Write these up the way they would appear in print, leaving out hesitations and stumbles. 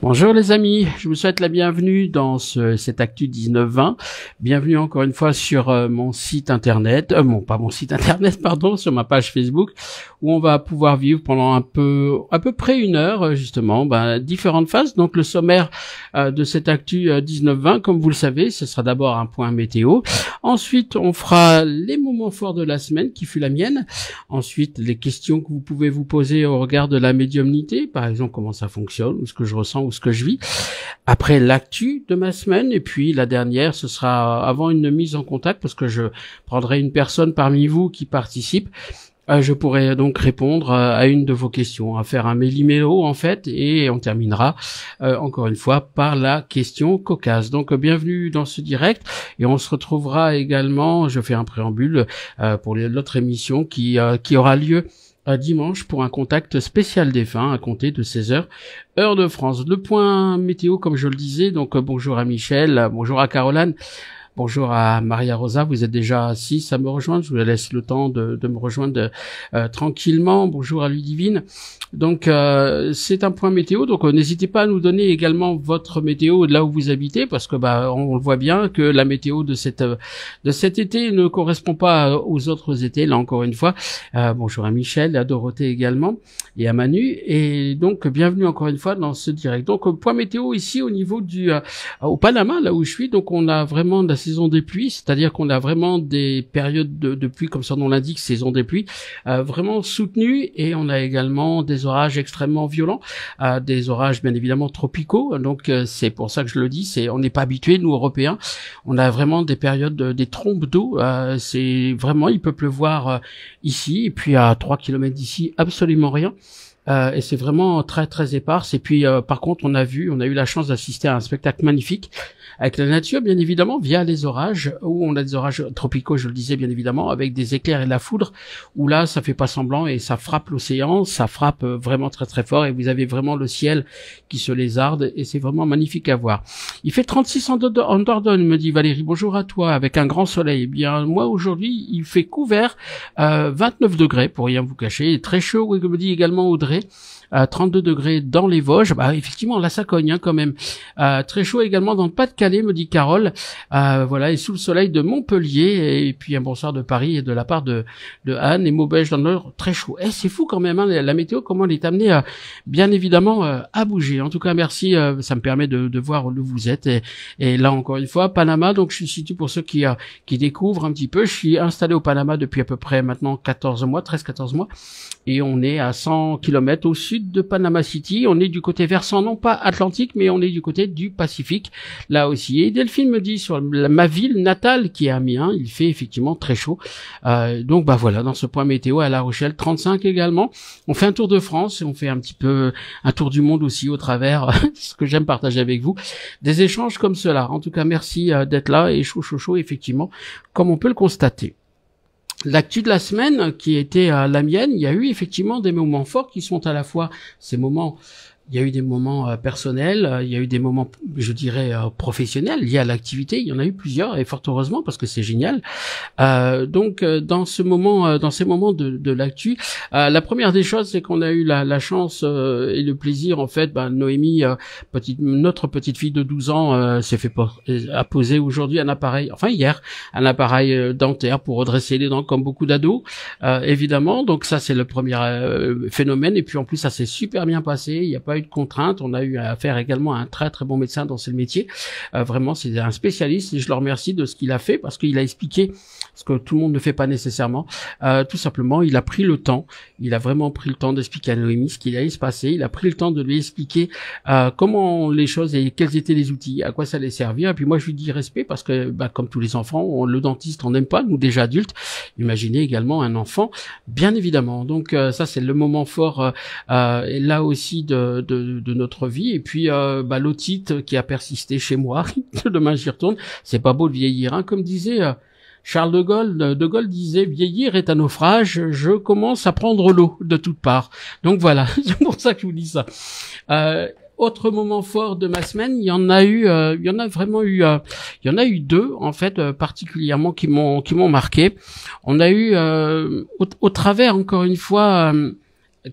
Bonjour les amis, je vous souhaite la bienvenue dans cette Actu 19-20. Bienvenue encore une fois sur mon site internet, pas mon site internet, pardon, sur ma page Facebook, où on va pouvoir vivre pendant à peu près une heure, justement, différentes phases. Donc le sommaire de cette Actu 19-20, comme vous le savez, ce sera d'abord un point météo. Ensuite, on fera les moments forts de la semaine, qui fut la mienne. Ensuite, les questions que vous pouvez vous poser au regard de la médiumnité, par exemple, comment ça fonctionne, ou ce que je ressens, ou ce que je vis. Après l'actu de ma semaine, et puis la dernière, ce sera avant une mise en contact, parce que je prendrai une personne parmi vous qui participe. Je pourrai donc répondre à une de vos questions, à faire un méli-mélo en fait, et on terminera encore une fois par la question cocasse. Donc bienvenue dans ce direct, et on se retrouvera également, je fais un préambule pour l'autre émission qui aura lieu dimanche pour un contact spécial défunt à compter de 16h, heure de France. Le point météo, comme je le disais, donc bonjour à Michel, bonjour à Caroline, bonjour à Maria Rosa, vous êtes déjà 6 à me rejoindre, je vous laisse le temps de me rejoindre tranquillement. Bonjour à Ludivine. Donc c'est un point météo, donc n'hésitez pas à nous donner également votre météo de là où vous habitez, parce que on le voit bien que la météo de cet été ne correspond pas aux autres étés, là encore une fois. Bonjour à Michel, à Dorothée également, et à Manu, et donc bienvenue encore une fois dans ce direct. Donc point météo ici au niveau au Panama, là où je suis, donc on a vraiment de la saison des pluies, c'est-à-dire qu'on a vraiment des périodes de pluie, comme son nom l'indique, saison des pluies, vraiment soutenues, et on a également des orages extrêmement violents, des orages bien évidemment tropicaux. Donc c'est pour ça que je le dis, on n'est pas habitués, nous Européens. On a vraiment des périodes des trombes d'eau. C'est vraiment, il peut pleuvoir ici, et puis à 3 kilomètres d'ici, absolument rien. Et c'est vraiment très très éparse. Et puis par contre, on a eu la chance d'assister à un spectacle magnifique avec la nature, bien évidemment, via les orages, où on a des orages tropicaux, je le disais bien évidemment, avec des éclairs et de la foudre, où là ça fait pas semblant et ça frappe l'océan, ça frappe vraiment très très fort, et vous avez vraiment le ciel qui se lézarde, et c'est vraiment magnifique à voir. Il fait 36 en Dordogne, me dit Valérie. Bonjour à toi, avec un grand soleil. Eh bien moi aujourd'hui il fait couvert, 29 degrés pour rien vous cacher, et très chaud, comme me dit également Audrey. 32 degrés dans les Vosges, effectivement là ça cogne quand même. Très chaud également dans le Pas-de-Calais, me dit Carole. Voilà, et sous le soleil de Montpellier, et puis un bonsoir de Paris et de la part de Anne, et Maubeuge dans le Nord, très chaud. C'est fou quand même, hein, la météo, comment elle est amenée bien évidemment à bouger. En tout cas merci, ça me permet de voir où vous êtes, et là encore une fois Panama. Donc je suis situé, pour ceux qui découvrent un petit peu, je suis installé au Panama depuis à peu près maintenant 13-14 mois, et on est à 100 km au sud de Panama City. On est du côté versant non pas atlantique, mais on est du côté du Pacifique là aussi. Et Delphine me dit sur ma ville natale qui est Amiens, il fait effectivement très chaud. Donc voilà, dans ce point météo à La Rochelle, 35 également. On fait un tour de France, et on fait un petit peu un tour du monde aussi au travers ce que j'aime partager avec vous, des échanges comme cela. En tout cas merci d'être là, et chaud effectivement, comme on peut le constater. L'actu de la semaine, qui était la mienne, il y a eu effectivement des moments forts qui sont à la fois ces moments. Il y a eu des moments personnels, il y a eu des moments, je dirais, professionnels liés à l'activité. Il y en a eu plusieurs, et fort heureusement, parce que c'est génial. Donc, dans ces moments de l'actu, la première des choses, c'est qu'on a eu la chance et le plaisir, en fait, Noémie, notre petite fille de 12 ans, a posé aujourd'hui hier, un appareil dentaire pour redresser les dents, comme beaucoup d'ados, évidemment. Donc ça, c'est le premier phénomène. Et puis en plus, ça s'est super bien passé. Il n'y a pas eu de contraintes. On a eu affaire également à un très très bon médecin dans ce métier. Vraiment, c'est un spécialiste, et je le remercie de ce qu'il a fait, parce qu'il a expliqué ce que tout le monde ne fait pas nécessairement. Tout simplement, il a pris le temps. Il a vraiment pris le temps d'expliquer à Noémie ce qu'il allait se passer. Il a pris le temps de lui expliquer comment les choses et quels étaient les outils, à quoi ça allait servir. Et puis moi, je lui dis respect, parce que comme tous les enfants, le dentiste, on n'aime pas, nous déjà adultes. Imaginez également un enfant, bien évidemment. Donc ça, c'est le moment fort et là aussi de notre vie. Et puis l'otite qui a persisté chez moi. Demain j'y retourne. C'est pas beau de vieillir, hein, comme disait Charles de Gaulle. De Gaulle disait: vieillir est un naufrage, je commence à prendre l'eau de toutes parts. Donc voilà, c'est pour ça que je vous dis ça. Autre moment fort de ma semaine, il y en a eu deux en fait, particulièrement qui m'ont marqué. On a eu au travers, encore une fois,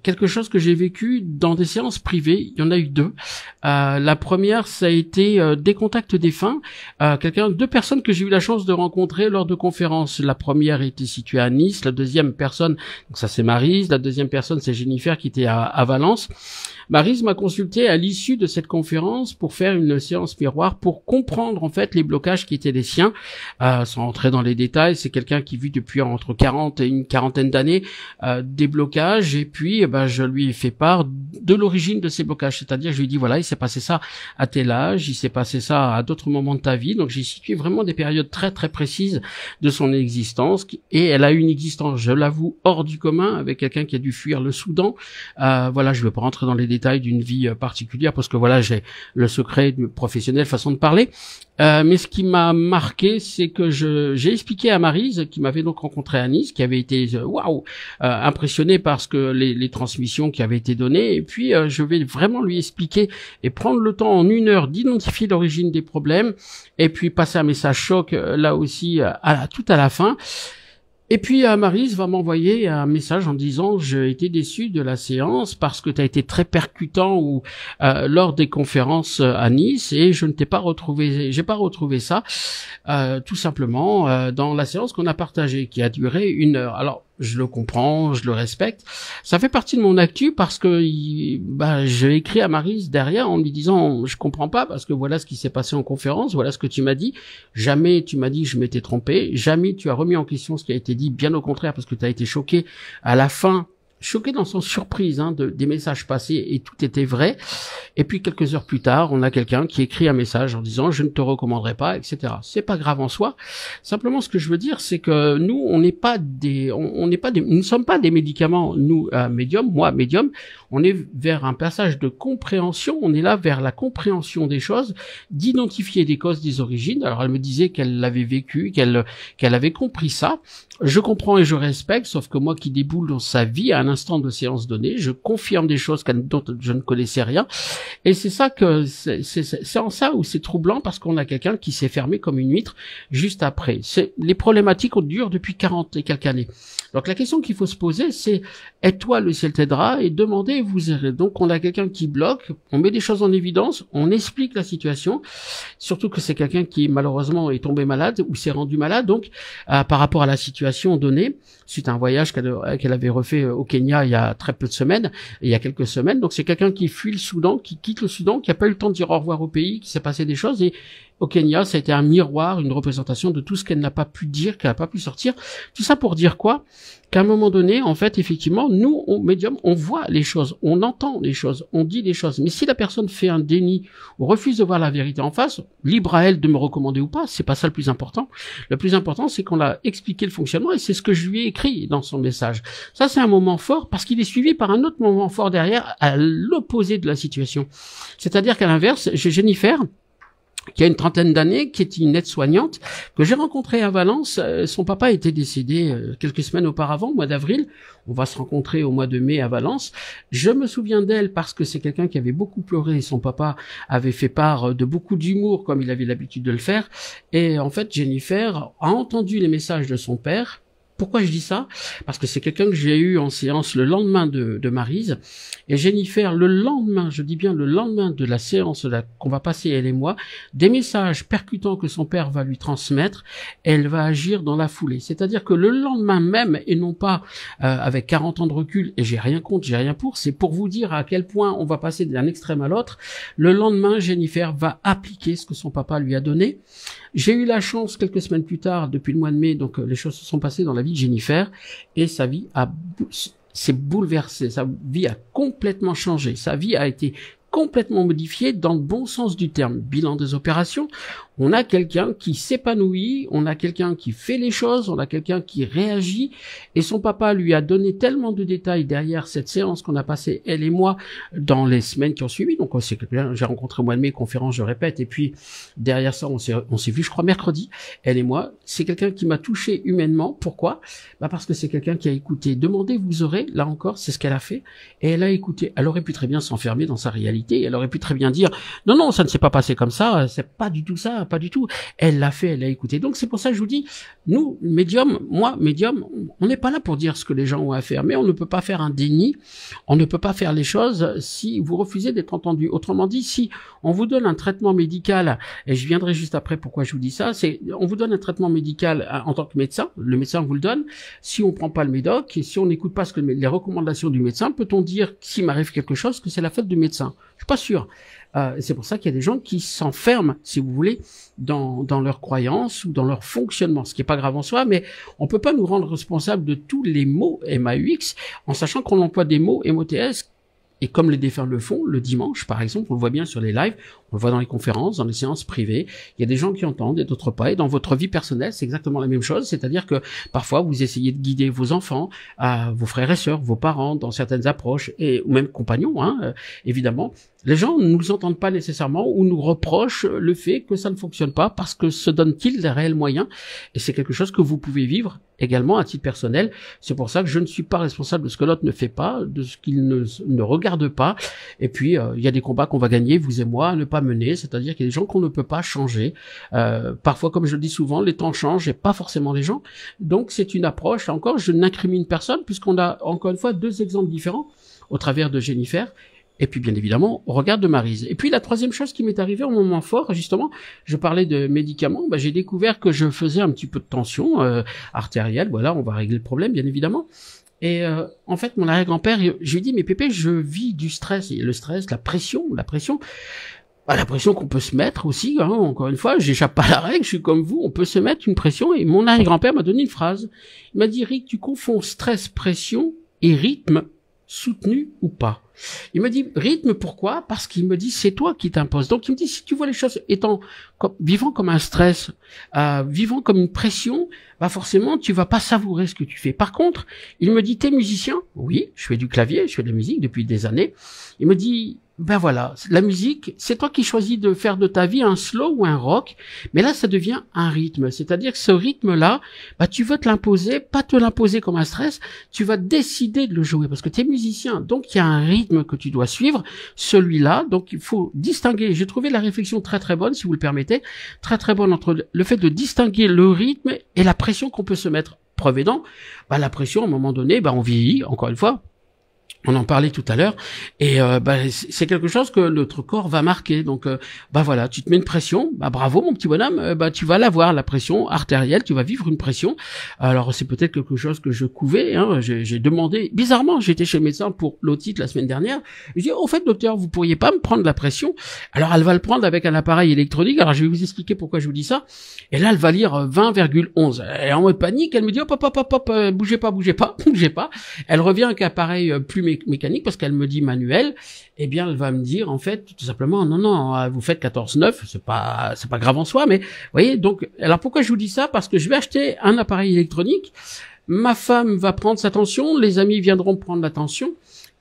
quelque chose que j'ai vécu dans des séances privées. Il y en a eu deux. La première, ça a été des contacts défunts. Deux personnes que j'ai eu la chance de rencontrer lors de conférences. La première était située à Nice. La deuxième personne, donc ça c'est Maryse. La deuxième personne, c'est Jennifer qui était à Valence. Maryse m'a consulté à l'issue de cette conférence pour faire une séance miroir pour comprendre en fait les blocages qui étaient les siens. Sans rentrer dans les détails, c'est quelqu'un qui vit depuis entre 40 et une quarantaine d'années des blocages, et puis je lui ai fait part de l'origine de ces blocages, c'est-à-dire je lui ai dit voilà, il s'est passé ça à tel âge, il s'est passé ça à d'autres moments de ta vie, donc j'ai situé vraiment des périodes très très précises de son existence, et elle a eu une existence, je l'avoue, hors du commun, avec quelqu'un qui a dû fuir le Soudan. Voilà, je ne vais pas rentrer dans les détails d'une vie particulière parce que voilà, j'ai le secret du professionnel, façon de parler. Mais ce qui m'a marqué, c'est que j'ai expliqué à Maryse, qui m'avait donc rencontré à Nice, qui avait été impressionnée par les transmissions qui avaient été données, et puis je vais vraiment lui expliquer et prendre le temps en 1 heure d'identifier l'origine des problèmes, et puis passer un message choc là aussi tout à la fin. Et puis Maryse va m'envoyer un message en disant j'ai été déçu de la séance parce que tu as été très percutant lors des conférences à Nice, et je ne t'ai pas retrouvé, j'ai pas retrouvé ça tout simplement dans la séance qu'on a partagée qui a duré 1 heure. Alors je le comprends, je le respecte. Ça fait partie de mon actu parce que j'ai écrit à Maryse derrière en lui disant je comprends pas parce que voilà ce qui s'est passé en conférence, voilà ce que tu m'as dit. Jamais tu m'as dit que je m'étais trompé, jamais tu as remis en question ce qui a été dit, bien au contraire parce que tu as été choqué à la fin. Choqué dans son surprise des messages passés, et tout était vrai. Et puis quelques heures plus tard, on a quelqu'un qui écrit un message en disant je ne te recommanderai pas, etc. C'est pas grave en soi. Simplement, ce que je veux dire, c'est que nous, nous ne sommes pas des médicaments. Nous, médium, moi, médium, on est vers un passage de compréhension. On est là vers la compréhension des choses, d'identifier des causes, des origines. Alors, elle me disait qu'elle l'avait vécu, qu'elle avait compris ça. Je comprends et je respecte, sauf que moi qui déboule dans sa vie à un instant de séance donnée, je confirme des choses dont je ne connaissais rien. Et c'est ça que c'est en ça où c'est troublant, parce qu'on a quelqu'un qui s'est fermé comme une huître juste après. Les problématiques durent depuis 40 et quelques années. Donc la question qu'il faut se poser, c'est aide-toi, le ciel t'aidera, et demandez, vous errez. Donc on a quelqu'un qui bloque, on met des choses en évidence, on explique la situation, surtout que c'est quelqu'un qui malheureusement est tombé malade ou s'est rendu malade, donc par rapport à la situation donnée, suite à un voyage qu'elle avait refait au Kenya il y a très peu de semaines, il y a quelques semaines. Donc c'est quelqu'un qui fuit le Soudan, qui quitte le Soudan, qui n'a pas eu le temps de dire au revoir au pays, qui s'est passé des choses, et au Kenya, ça a été un miroir, une représentation de tout ce qu'elle n'a pas pu dire, qu'elle n'a pas pu sortir. Tout ça pour dire quoi? Qu'à un moment donné, en fait, effectivement, nous, médium, on voit les choses, on entend les choses, on dit les choses. Mais si la personne fait un déni ou refuse de voir la vérité en face, libre à elle de me recommander ou pas, c'est pas ça le plus important. Le plus important, c'est qu'on a expliqué le fonctionnement, et c'est ce que je lui ai écrit dans son message. Ça, c'est un moment fort, parce qu'il est suivi par un autre moment fort derrière, à l'opposé de la situation. C'est-à-dire qu'à l'inverse, j'ai Jennifer, qui a une 30aine d'années, qui est une aide-soignante, que j'ai rencontrée à Valence. Son papa était décédé quelques semaines auparavant, au mois d'avril. On va se rencontrer au mois de mai à Valence. Je me souviens d'elle parce que c'est quelqu'un qui avait beaucoup pleuré. Son papa avait fait part de beaucoup d'humour, comme il avait l'habitude de le faire. Et en fait, Jennifer a entendu les messages de son père. Pourquoi je dis ça? Parce que c'est quelqu'un que j'ai eu en séance le lendemain de Maryse. Et Jennifer, le lendemain, je dis bien le lendemain de la séance qu'on va passer, elle et moi, des messages percutants que son père va lui transmettre, elle va agir dans la foulée. C'est-à-dire que le lendemain même, et non pas avec 40 ans de recul, et j'ai rien contre, j'ai rien pour, c'est pour vous dire à quel point on va passer d'un extrême à l'autre. Le lendemain, Jennifer va appliquer ce que son papa lui a donné. J'ai eu la chance, quelques semaines plus tard, depuis le mois de mai, donc les choses se sont passées dans la vie de Jennifer, et sa vie s'est bouleversée, sa vie a complètement changé, sa vie a été complètement modifiée dans le bon sens du terme. Bilan des opérations, on a quelqu'un qui s'épanouit, on a quelqu'un qui fait les choses, on a quelqu'un qui réagit, et son papa lui a donné tellement de détails derrière cette séance qu'on a passée, elle et moi, dans les semaines qui ont suivi. Donc c'est quelqu'un, j'ai rencontré au mois de mai, conférence, je répète, et puis derrière ça, on s'est vu, je crois, mercredi, elle et moi. C'est quelqu'un qui m'a touché humainement. Pourquoi? Parce que c'est quelqu'un qui a écouté. Demandez, vous aurez, là encore, c'est ce qu'elle a fait, et elle a écouté. Elle aurait pu très bien s'enfermer dans sa réalité, elle aurait pu très bien dire, non, ça ne s'est pas passé comme ça, c'est pas du tout ça. contraire, pas du tout. Elle l'a fait, elle a écouté. Donc c'est pour ça que je vous dis, nous, médium, moi, médium, on n'est pas là pour dire ce que les gens ont à faire, mais on ne peut pas faire un déni, on ne peut pas faire les choses si vous refusez d'être entendu. Autrement dit, si on vous donne un traitement médical, et je viendrai juste après pourquoi je vous dis ça, c'est on vous donne un traitement médical en tant que médecin, le médecin vous le donne, si on prend pas le médoc, et si on n'écoute pas les recommandations du médecin, peut-on dire, s'il m'arrive quelque chose, que c'est la faute du médecin? Je suis pas sûr. C'est pour ça qu'il y a des gens qui s'enferment, si vous voulez, dans leurs croyances ou dans leur fonctionnement, ce qui est pas grave en soi, mais on peut pas nous rendre responsables de tous les mots MAUX, en sachant qu'on emploie des mots MOTS, et comme les défunts le font, le dimanche, par exemple, on le voit bien sur les lives, on le voit dans les conférences, dans les séances privées, il y a des gens qui entendent et d'autres pas, et dans votre vie personnelle, c'est exactement la même chose, c'est-à-dire que parfois, vous essayez de guider vos enfants, vos frères et sœurs, vos parents, dans certaines approches, ou même compagnons, évidemment. Les gens ne nous entendent pas nécessairement ou nous reprochent le fait que ça ne fonctionne pas parce que se donnent-ils des réels moyens, et c'est quelque chose que vous pouvez vivre également à titre personnel. C'est pour ça que je ne suis pas responsable de ce que l'autre ne fait pas, de ce qu'il ne regarde pas, et puis il y a des combats qu'on va gagner, vous et moi, à ne pas mener, c'est-à-dire qu'il y a des gens qu'on ne peut pas changer. Parfois, comme je le dis souvent, les temps changent et pas forcément les gens, donc c'est une approche. Encore, je n'incrimine personne puisqu'on a encore une fois deux exemples différents au travers de Jennifer. Et puis, bien évidemment, on regarde de Maryse. Et puis, la troisième chose qui m'est arrivée au moment fort, justement, je parlais de médicaments, j'ai découvert que je faisais un petit peu de tension artérielle. Voilà, on va régler le problème, bien évidemment. Et en fait, mon arrière-grand-père, je lui ai dit, mais Pépé, je vis du stress. Et le stress, la pression, la pression qu'on peut se mettre aussi, encore une fois, j'échappe pas à la règle, je suis comme vous, on peut se mettre une pression. Et mon arrière-grand-père m'a donné une phrase. Il m'a dit, Rick, tu confonds stress, pression et rythme soutenu ou pas. Il me dit rythme, pourquoi? Parce qu'il me dit c'est toi qui t'imposes. Donc il me dit si tu vois les choses vivant comme un stress, vivant comme une pression, forcément tu vas pas savourer ce que tu fais. Par contre, il me dit t'es musicien? Oui, je fais du clavier, je fais de la musique depuis des années. Il me dit voilà, la musique, c'est toi qui choisis de faire de ta vie un slow ou un rock, mais là ça devient un rythme, c'est-à-dire que ce rythme-là, tu veux te l'imposer, pas te l'imposer comme un stress, tu vas décider de le jouer parce que tu es musicien, donc il y a un rythme que tu dois suivre, celui-là, donc il faut distinguer. J'ai trouvé la réflexion très très bonne, si vous le permettez, très très bonne entre le fait de distinguer le rythme et la pression qu'on peut se mettre. Preuve étant, la pression à un moment donné, on vieillit, encore une fois. On en parlait tout à l'heure, et c'est quelque chose que notre corps va marquer. Donc, voilà, tu te mets une pression, bravo mon petit bonhomme, tu vas l'avoir, la pression artérielle, tu vas vivre une pression. Alors c'est peut-être quelque chose que je couvais. J'ai demandé, bizarrement, j'étais chez le médecin pour l'otite la semaine dernière. Je dis, au fait, docteur, vous pourriez pas me prendre la pression? Alors elle va le prendre avec un appareil électronique. Alors je vais vous expliquer pourquoi je vous dis ça. Et là, elle va lire 20,11. Elle est en mode panique. Elle me dit, hop, bougez pas. Elle revient avec un appareil plus mécanique parce qu'elle me dit manuel, eh bien elle va me dire en fait tout simplement non, vous faites 14,9, c'est pas grave en soi, mais vous voyez. Donc alors pourquoi je vous dis ça? Parce que je vais acheter un appareil électronique, ma femme va prendre sa tension, les amis viendront prendre la tension,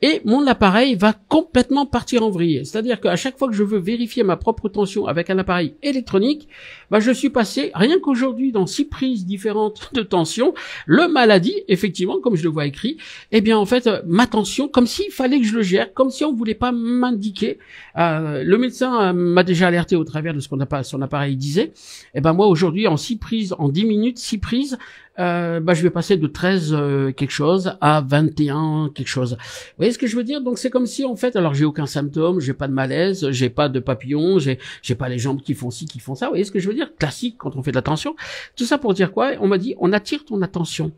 et mon appareil va complètement partir en vrille. C'est-à-dire qu'à chaque fois que je veux vérifier ma propre tension avec un appareil électronique, je suis passé, rien qu'aujourd'hui, dans 6 prises différentes de tension, le maladie, effectivement, comme je le vois écrit, eh bien, en fait, ma tension, comme s'il fallait que je le gère, comme si on voulait pas m'indiquer. Le médecin m'a déjà alerté au travers de ce son appareil disait. Eh ben, moi, aujourd'hui, en 6 prises, en 10 minutes, 6 prises, je vais passer de 13 quelque chose à 21 quelque chose. Vous voyez ce que je veux dire? Donc c'est comme si en fait, alors j'ai aucun symptôme, j'ai pas de malaise, j'ai pas de papillons, j'ai pas les jambes qui font ci, qui font ça. Vous voyez ce que je veux dire? Classique quand on fait de l'attention. Tout ça pour dire quoi? On m'a dit, on attire ton attention.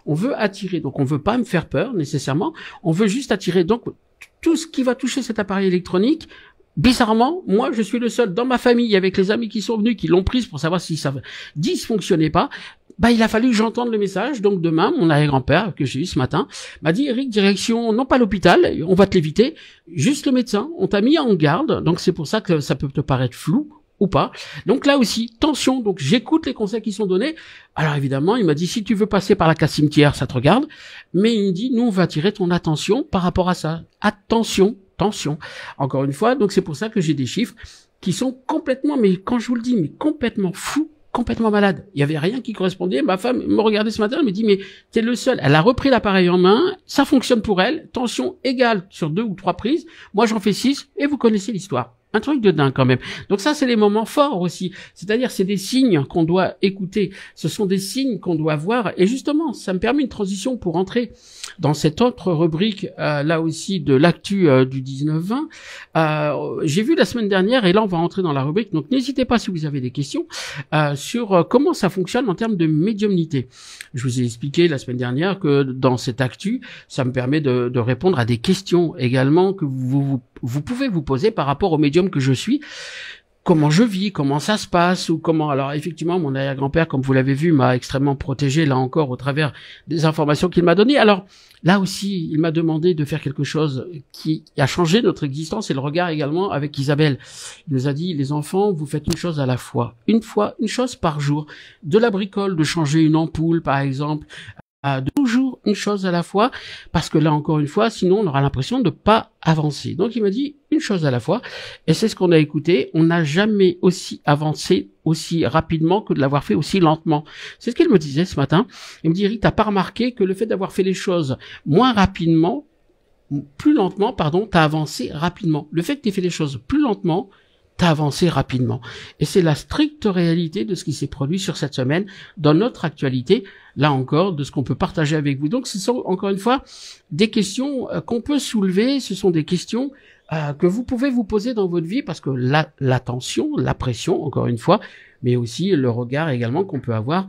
On veut attirer, donc on veut pas me faire peur nécessairement. On veut juste attirer. Donc tout ce qui va toucher cet appareil électronique. Bizarrement, moi, je suis le seul dans ma famille, avec les amis qui sont venus, qui l'ont prise pour savoir si ça dysfonctionnait pas. Il a fallu que j'entende le message. Donc demain, mon arrière-grand-père, que j'ai eu ce matin, m'a dit, Eric, direction, non pas l'hôpital, on va te l'éviter, juste le médecin. On t'a mis en garde. Donc c'est pour ça que ça peut te paraître flou ou pas. Donc là aussi, tension. Donc j'écoute les conseils qui sont donnés. Alors évidemment, il m'a dit, si tu veux passer par la case cimetière, ça te regarde. Mais il me dit, nous, on va attirer ton attention par rapport à ça. Attention. Encore une fois, donc c'est pour ça que j'ai des chiffres qui sont complètement, mais quand je vous le dis, mais complètement fous, complètement malades. Il y avait rien qui correspondait. Ma femme me regardait ce matin, elle me dit, mais t'es le seul. Elle a repris l'appareil en main, ça fonctionne pour elle, tension égale sur 2 ou 3 prises. Moi, j'en fais 6 et vous connaissez l'histoire. Un truc de dingue quand même. Donc ça, c'est les moments forts aussi. C'est-à-dire, c'est des signes qu'on doit écouter. Ce sont des signes qu'on doit voir. Et justement, ça me permet une transition pour entrer dans cette autre rubrique, là aussi, de l'actu du 19-20. J'ai vu la semaine dernière, et là, on va entrer dans la rubrique. Donc, n'hésitez pas si vous avez des questions sur comment ça fonctionne en termes de médiumnité. Je vous ai expliqué la semaine dernière que dans cette actu, ça me permet de répondre à des questions également que vous pouvez vous poser par rapport au médium que je suis. Comment je vis, comment ça se passe, ou comment... Alors effectivement, mon arrière-grand-père, comme vous l'avez vu, m'a extrêmement protégé, là encore, au travers des informations qu'il m'a données. Alors là aussi, il m'a demandé de faire quelque chose qui a changé notre existence et le regard également avec Isabelle. Il nous a dit, les enfants, vous faites une chose à la fois. Une chose par jour. De la bricole, de changer une ampoule, par exemple, de toujours une chose à la fois, parce que là encore une fois, sinon on aura l'impression de ne pas avancer. Donc il m'a dit une chose à la fois, et c'est ce qu'on a écouté. On n'a jamais aussi avancé aussi rapidement que de l'avoir fait aussi lentement. C'est ce qu'il me disait ce matin. Il me dit, Eric, t'as pas remarqué que le fait d'avoir fait les choses moins rapidement, plus lentement, pardon, t'as avancé rapidement. Le fait que t'aies fait les choses plus lentement, t'as avancé rapidement. Et c'est la stricte réalité de ce qui s'est produit sur cette semaine dans notre actualité, là encore, de ce qu'on peut partager avec vous. Donc, ce sont, encore une fois, des questions qu'on peut soulever. Ce sont des questions que vous pouvez vous poser dans votre vie parce que l'attention, la pression, encore une fois, mais aussi le regard également qu'on peut avoir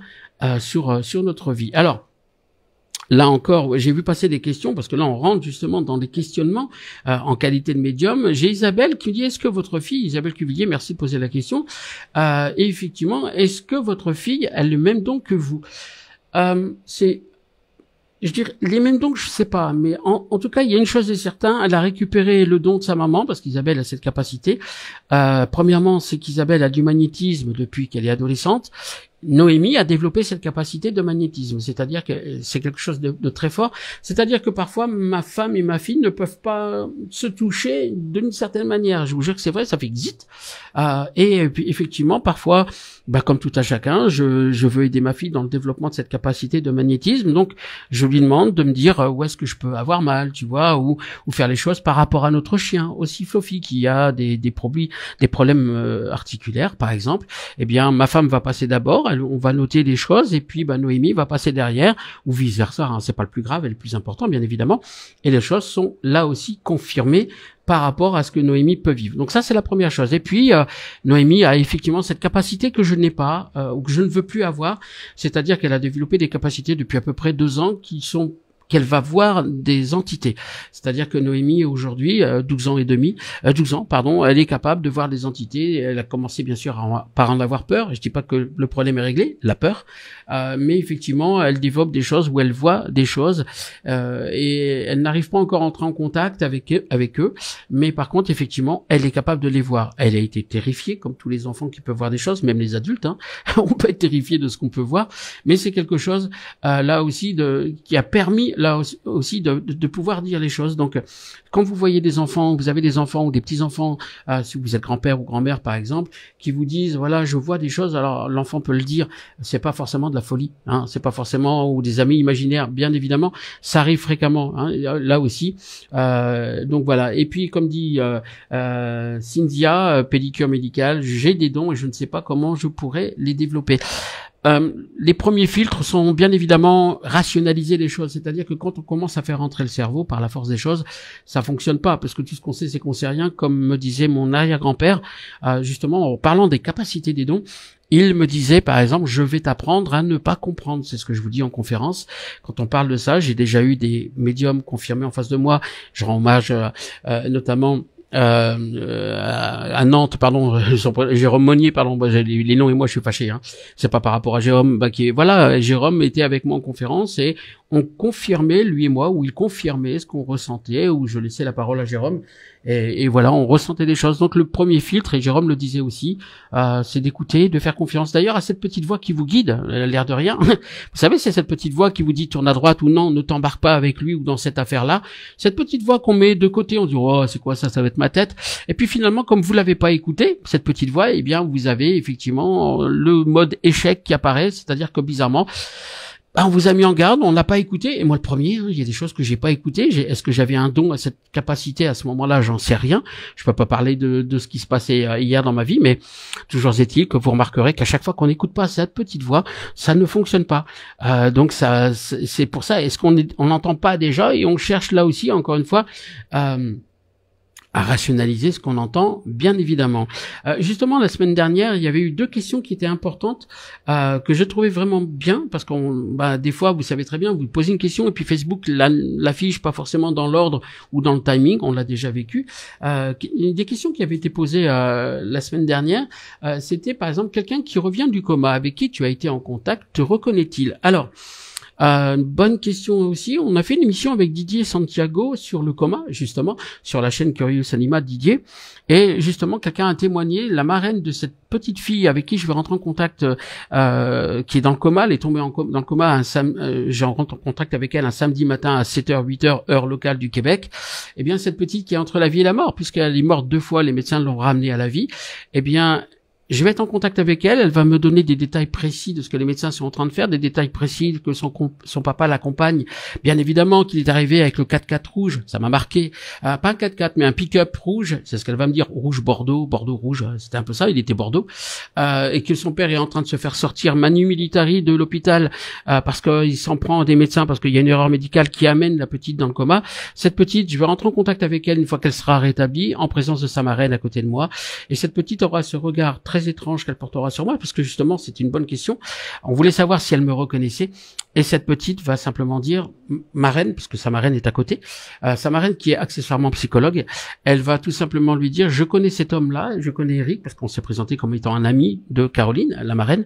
sur notre vie. Alors, là encore, j'ai vu passer des questions, parce que là, on rentre justement dans des questionnements en qualité de médium. J'ai Isabelle qui me dit, est-ce que votre fille, Isabelle Cuvillier, merci de poser la question, et effectivement, est-ce que votre fille a le même don que vous? Je dirais, les mêmes dons, je sais pas, mais en tout cas, il y a une chose est certaine, elle a récupéré le don de sa maman, parce qu'Isabelle a cette capacité. Premièrement, c'est qu'Isabelle a du magnétisme depuis qu'elle est adolescente. Noémie a développé cette capacité de magnétisme, c'est-à-dire que c'est quelque chose de très fort, c'est-à-dire que parfois ma femme et ma fille ne peuvent pas se toucher d'une certaine manière. Je vous jure que c'est vrai, ça fait zit. Et puis effectivement, parfois, comme tout à chacun, je veux aider ma fille dans le développement de cette capacité de magnétisme, donc je lui demande de me dire où est-ce que je peux avoir mal, tu vois, ou faire les choses par rapport à notre chien, aussi Fluffy, qui a des problèmes articulaires, par exemple. Eh bien, ma femme va passer d'abord, on va noter les choses, et puis Noémie va passer derrière, ou vice versa, hein, c'est pas le plus grave et le plus important, bien évidemment, et les choses sont là aussi confirmées par rapport à ce que Noémie peut vivre. Donc ça, c'est la première chose. Et puis, Noémie a effectivement cette capacité que je n'ai pas, ou que je ne veux plus avoir, c'est-à-dire qu'elle a développé des capacités depuis à peu près 2 ans qu'elle va voir des entités. C'est-à-dire que Noémie, aujourd'hui, 12 ans, elle est capable de voir des entités. Elle a commencé, bien sûr, par en avoir peur. Je dis pas que le problème est réglé, la peur. Mais effectivement, elle développe des choses où elle voit des choses. Et elle n'arrive pas encore à entrer en contact avec eux. Mais par contre, effectivement, elle est capable de les voir. Elle a été terrifiée, comme tous les enfants qui peuvent voir des choses, même les adultes. Hein. On peut être terrifié de ce qu'on peut voir. Mais c'est quelque chose, là aussi, qui a permis là aussi de pouvoir dire les choses. Donc quand vous voyez des enfants, vous avez des enfants ou des petits-enfants, si vous êtes grand-père ou grand-mère par exemple, qui vous disent voilà, je vois des choses, alors l'enfant peut le dire, c'est pas forcément de la folie, hein, c'est pas forcément, ou des amis imaginaires, bien évidemment, ça arrive fréquemment, hein, là aussi. Donc voilà. Et puis comme dit Cynthia, pédicure médicale, j'ai des dons et je ne sais pas comment je pourrais les développer. Les premiers filtres sont bien évidemment rationaliser les choses, c'est-à-dire que quand on commence à faire rentrer le cerveau par la force des choses, ça fonctionne pas, parce que tout ce qu'on sait, c'est qu'on sait rien, comme me disait mon arrière-grand-père, justement en parlant des capacités des dons. Il me disait, par exemple, je vais t'apprendre à ne pas comprendre. C'est ce que je vous dis en conférence. Quand on parle de ça, j'ai déjà eu des médiums confirmés en face de moi. Je rends hommage notamment à Nantes, pardon, Jérôme Monnier, pardon, les noms et moi je suis fâché, hein. C'est pas par rapport à Jérôme, Jérôme était avec moi en conférence et on confirmait, lui et moi, ou il confirmait ce qu'on ressentait, ou je laissais la parole à Jérôme, et voilà, on ressentait des choses. Donc le premier filtre, et Jérôme le disait aussi, c'est d'écouter, de faire confiance d'ailleurs à cette petite voix qui vous guide, l'air de rien. Vous savez, c'est cette petite voix qui vous dit tourne à droite ou non, ne t'embarque pas avec lui ou dans cette affaire-là. Cette petite voix qu'on met de côté, on dit oh c'est quoi ça, ça va être ma tête. Et puis finalement, comme vous l'avez pas écouté, cette petite voix, eh bien vous avez effectivement le mode échec qui apparaît, c'est-à-dire que bizarrement, on vous a mis en garde, on n'a pas écouté. Et moi, le premier, il y a des choses que j'ai pas écoutées. Est-ce que j'avais un don à cette capacité à ce moment-là? J'en sais rien. Je peux pas parler de ce qui se passait hier dans ma vie, mais toujours est-il que vous remarquerez qu'à chaque fois qu'on n'écoute pas cette petite voix, ça ne fonctionne pas. Donc ça, c'est pour ça. Est-ce qu'on n'entend pas déjà et on cherche là aussi, encore une fois, à rationaliser ce qu'on entend, bien évidemment. Justement, la semaine dernière, il y avait eu 2 questions qui étaient importantes, que je trouvais vraiment bien, parce des fois, vous savez très bien, vous posez une question et puis Facebook l'affiche pas forcément dans l'ordre ou dans le timing, on l'a déjà vécu. Des questions qui avaient été posées la semaine dernière, c'était par exemple quelqu'un qui revient du coma, avec qui tu as été en contact, te reconnaît-il? Alors, bonne question aussi. On a fait une émission avec Didier Santiago sur le coma, justement, sur la chaîne Curious Anima Didier. Et justement, quelqu'un a témoigné, la marraine de cette petite fille avec qui je vais rentrer en contact, qui est dans le coma, elle est tombée dans le coma je rentre en contact avec elle un samedi matin à 7h, 8h, heure locale du Québec. Eh bien, cette petite qui est entre la vie et la mort, puisqu'elle est morte 2 fois, les médecins l'ont ramenée à la vie. Eh bien, je vais être en contact avec elle, elle va me donner des détails précis de ce que les médecins sont en train de faire, des détails précis que son papa l'accompagne. Bien évidemment qu'il est arrivé avec le 4x4 rouge, ça m'a marqué. Pas un 4x4, mais un pick-up rouge, c'est ce qu'elle va me dire, rouge Bordeaux, Bordeaux rouge, c'était un peu ça, il était Bordeaux. Et que son père est en train de se faire sortir manu militari de l'hôpital parce qu'il s'en prend des médecins, parce qu'il y a une erreur médicale qui amène la petite dans le coma. Cette petite, je vais rentrer en contact avec elle une fois qu'elle sera rétablie, en présence de sa marraine à côté de moi. Et cette petite aura ce regard très étrange qu'elle portera sur moi, parce que justement c'est une bonne question. On voulait savoir si elle me reconnaissait, et cette petite va simplement dire marraine, puisque sa marraine est à côté, sa marraine qui est accessoirement psychologue, elle va tout simplement lui dire je connais cet homme-là, je connais Eric, parce qu'on s'est présenté comme étant un ami de Caroline, la marraine.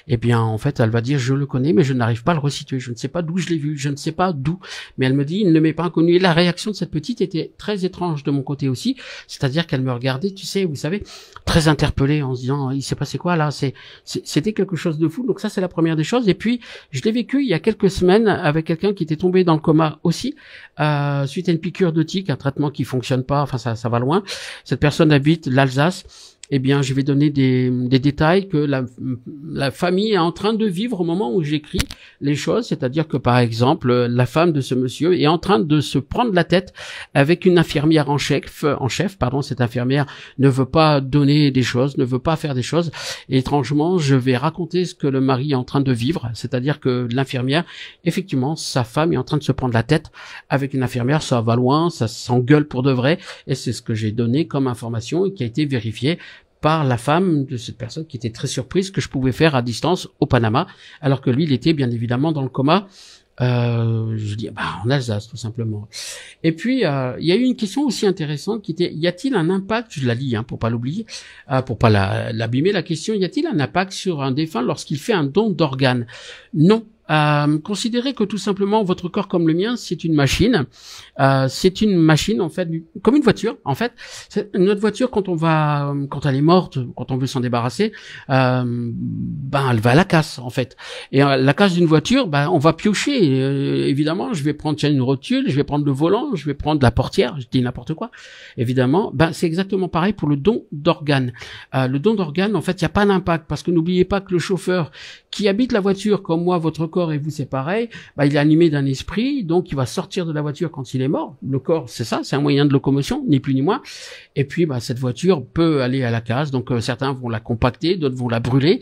Et bien en fait elle va dire je le connais, mais je n'arrive pas à le resituer, je ne sais pas d'où je l'ai vu, je ne sais pas d'où, mais elle me dit il ne m'est pas inconnu. Et la réaction de cette petite était très étrange de mon côté aussi, c'est-à-dire qu'elle me regardait, tu sais, vous savez, très interpellée, en se disant il s'est passé quoi là, c'était quelque chose de fou. Donc ça c'est la première des choses. Et puis je l'ai vécu il y a quelques semaines avec quelqu'un qui était tombé dans le coma aussi, suite à une piqûre de tique, un traitement qui fonctionne pas, enfin ça va loin. Cette personne habite l'Alsace. Eh bien, je vais donner des détails que la famille est en train de vivre au moment où j'écris les choses, c'est-à-dire que, par exemple, la femme de ce monsieur est en train de se prendre la tête avec une infirmière en chef, cette infirmière ne veut pas donner des choses, ne veut pas faire des choses, et étrangement, je vais raconter ce que le mari est en train de vivre, c'est-à-dire que l'infirmière, effectivement, sa femme est en train de se prendre la tête avec une infirmière, ça va loin, ça s'engueule pour de vrai, et c'est ce que j'ai donné comme information et qui a été vérifié par la femme de cette personne qui était très surprise que je pouvais faire à distance au Panama, alors que lui, il était bien évidemment dans le coma, je dis, en Alsace, tout simplement. Et puis, il y a eu une question aussi intéressante qui était, y a-t-il un impact, je la lis, pour pas l'oublier, pour pas l'abîmer la question, y a-t-il un impact sur un défunt lorsqu'il fait un don d'organes? Non. Considérez que tout simplement votre corps comme le mien, c'est une machine. C'est une machine en fait, comme une voiture. En fait, notre voiture quand elle est morte, quand on veut s'en débarrasser, elle va à la casse en fait. Et la casse d'une voiture, on va piocher. Évidemment, je vais prendre une rotule, je vais prendre le volant, je vais prendre la portière. Je dis n'importe quoi. Évidemment, c'est exactement pareil pour le don d'organes. Le don d'organes, en fait, il n'y a pas d'impact parce que n'oubliez pas que le chauffeur qui habite la voiture, comme moi, votre corps et vous, c'est pareil, il est animé d'un esprit, donc il va sortir de la voiture quand il est mort. Le corps, c'est ça, c'est un moyen de locomotion, ni plus ni moins. Et puis, cette voiture peut aller à la case, donc certains vont la compacter, d'autres vont la brûler,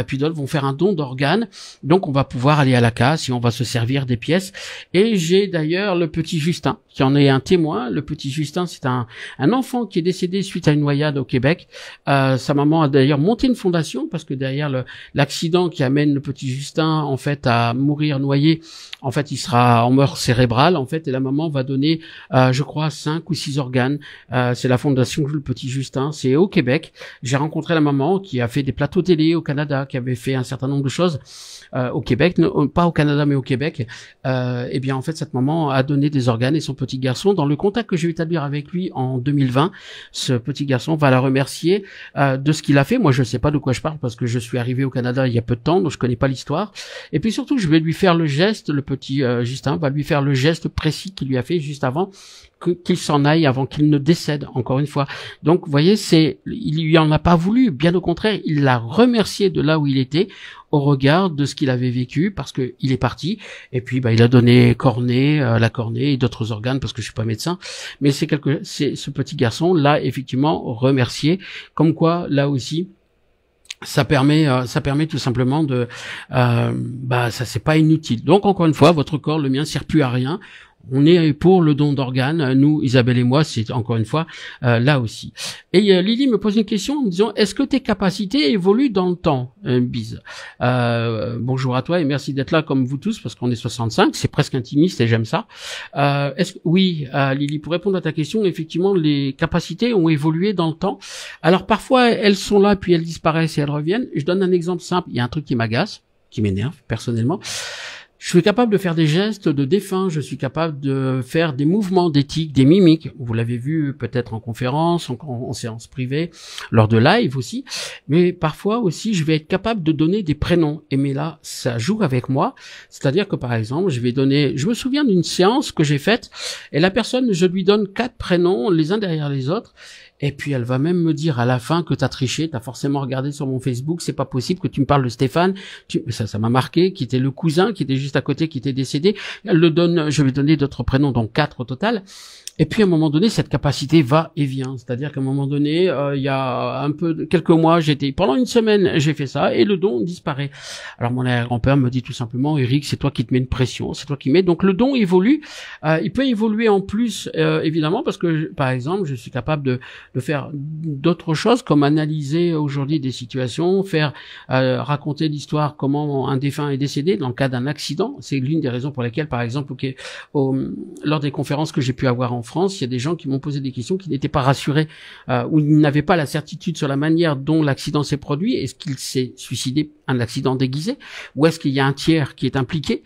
puis d'autres vont faire un don d'organes. Donc, on va pouvoir aller à la case et on va se servir des pièces. Et j'ai d'ailleurs le petit Justin, qui en est un témoin. Le petit Justin, c'est un enfant qui est décédé suite à une noyade au Québec. Sa maman a d'ailleurs monté une fondation, parce que derrière l'accident qui amène le petit Justin en fait à mourir noyé, en fait il sera en mort cérébrale en fait, et la maman va donner je crois 5 ou 6 organes. C'est la fondation Le Petit Justin, c'est au Québec. J'ai rencontré la maman qui a fait des plateaux télé au Canada, qui avait fait un certain nombre de choses au Québec, pas au Canada mais au Québec. Et bien en fait cette maman a donné des organes, et son petit garçon, dans le contact que je vais établir avec lui en 2020, ce petit garçon va la remercier de ce qu'il a fait. Moi je sais pas de quoi je parle parce que je suis arrivé au Canada il y a peu de temps, donc je connais pas l'histoire. Et puis surtout surtout, je vais lui faire le geste, le petit Justin va lui faire le geste précis qu'il lui a fait juste avant qu'il s'en aille, avant qu'il ne décède, encore une fois. Donc, vous voyez, il lui en a pas voulu, bien au contraire, il l'a remercié de là où il était, au regard de ce qu'il avait vécu, parce que il est parti, et puis il a donné la cornée et d'autres organes, parce que je suis pas médecin, mais c'est ce petit garçon là, effectivement, remercié, comme quoi, là aussi, ça permet tout simplement de, ça c'est pas inutile. Donc encore une fois, votre corps, le mien, sert plus à rien. On est pour le don d'organes, nous, Isabelle et moi, c'est encore une fois là aussi. Et Lily me pose une question en me disant, est-ce que tes capacités évoluent dans le temps? Bise. Bonjour à toi et merci d'être là comme vous tous, parce qu'on est 65, c'est presque intimiste et j'aime ça. Oui, Lily, pour répondre à ta question, effectivement, les capacités ont évolué dans le temps. Alors parfois, elles sont là, puis elles disparaissent et elles reviennent. Je donne un exemple simple, il y a un truc qui m'agace, qui m'énerve personnellement. Je suis capable de faire des gestes de défunt, je suis capable de faire des mouvements d'éthique, des mimiques. Vous l'avez vu peut-être en conférence, en séance privée, lors de live aussi. Mais parfois aussi, je vais être capable de donner des prénoms. Et mais là, ça joue avec moi. C'est-à-dire que par exemple, je me souviens d'une séance que j'ai faite et la personne, je lui donne 4 prénoms, les uns derrière les autres. Et puis elle va même me dire à la fin que t'as triché, t'as forcément regardé sur mon Facebook, c'est pas possible que tu me parles de Stéphane. Ça m'a marqué, qui était le cousin, qui était juste à côté, qui était décédé. Je vais donner d'autres prénoms, donc 4 au total. Et puis à un moment donné, cette capacité va et vient. C'est-à-dire qu'à un moment donné, il y a quelques mois, pendant une semaine, j'ai fait ça et le don disparaît. Alors mon arrière-grand-père me dit tout simplement, Eric, c'est toi qui te mets une pression, c'est toi qui mets. Donc le don évolue. Il peut évoluer en plus, évidemment, parce que par exemple, je suis capable de faire d'autres choses, comme analyser aujourd'hui des situations, raconter l'histoire comment un défunt est décédé dans le cas d'un accident. C'est l'une des raisons pour lesquelles, par exemple, lors des conférences que j'ai pu avoir en France, il y a des gens qui m'ont posé des questions qui n'étaient pas rassurés, ou ils n'avaient pas la certitude sur la manière dont l'accident s'est produit. Est-ce qu'il s'est suicidé, un accident déguisé, ou est-ce qu'il y a un tiers qui est impliqué,